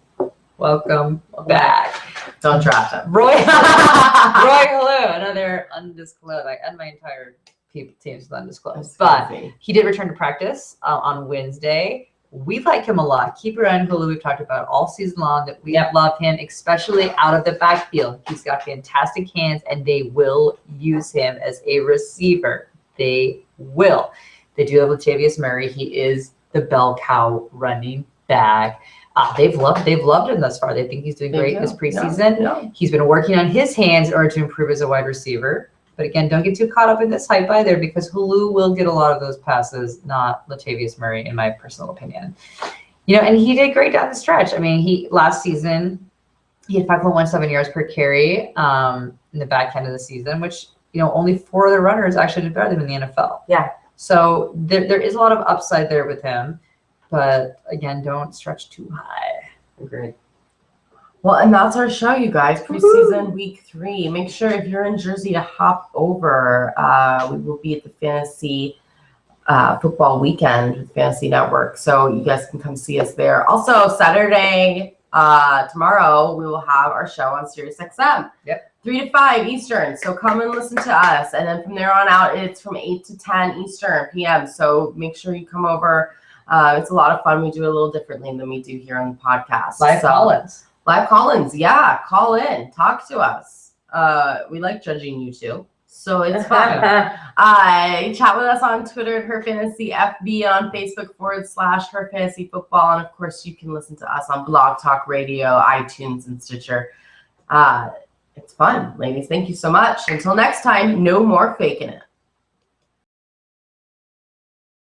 Welcome back. Don't draft him. Roy Halou, another undisclosed. I end my entire teams with undisclosed. That's But crazy. he did return to practice on Wednesday. We like him a lot. Keep your eye on Hulu. We've talked about all season long that we love him, especially out of the backfield. He's got fantastic hands, and they will use him as a receiver. They will. They do have Latavius Murray. He is the bell cow running back. They've loved him thus far. They think he's doing great in this preseason. Yeah. He's been working on his hands in order to improve as a wide receiver. But again, don't get too caught up in this hype either, because Hulu will get a lot of those passes, not Latavius Murray, in my personal opinion. And he did great down the stretch. I mean, last season, he had 5.17 yards per carry in the back end of the season, which, only 4 of the runners actually did better than in the NFL. Yeah. So there is a lot of upside there with him. But again, don't stretch too high. Agreed. Well, and that's our show, you guys. Preseason week 3. Make sure if you're in Jersey to hop over. We will be at the Fantasy Football Weekend with Fantasy Network, so you guys can come see us there. Also, Saturday, tomorrow, we will have our show on SiriusXM. Yep. 3 to 5 Eastern. So come and listen to us. And then from there on out, it's from 8 to 10 Eastern p.m. So make sure you come over. It's a lot of fun. We do it a little differently than we do here on the podcast. Live call-ins, yeah. Call in. Talk to us. We like judging you too, so it's fun. Chat with us on Twitter at Her Fantasy FB, on Facebook / Her Fantasy Football, and of course you can listen to us on Blog Talk Radio, iTunes, and Stitcher. It's fun, ladies. Thank you so much. Until next time, no more faking it.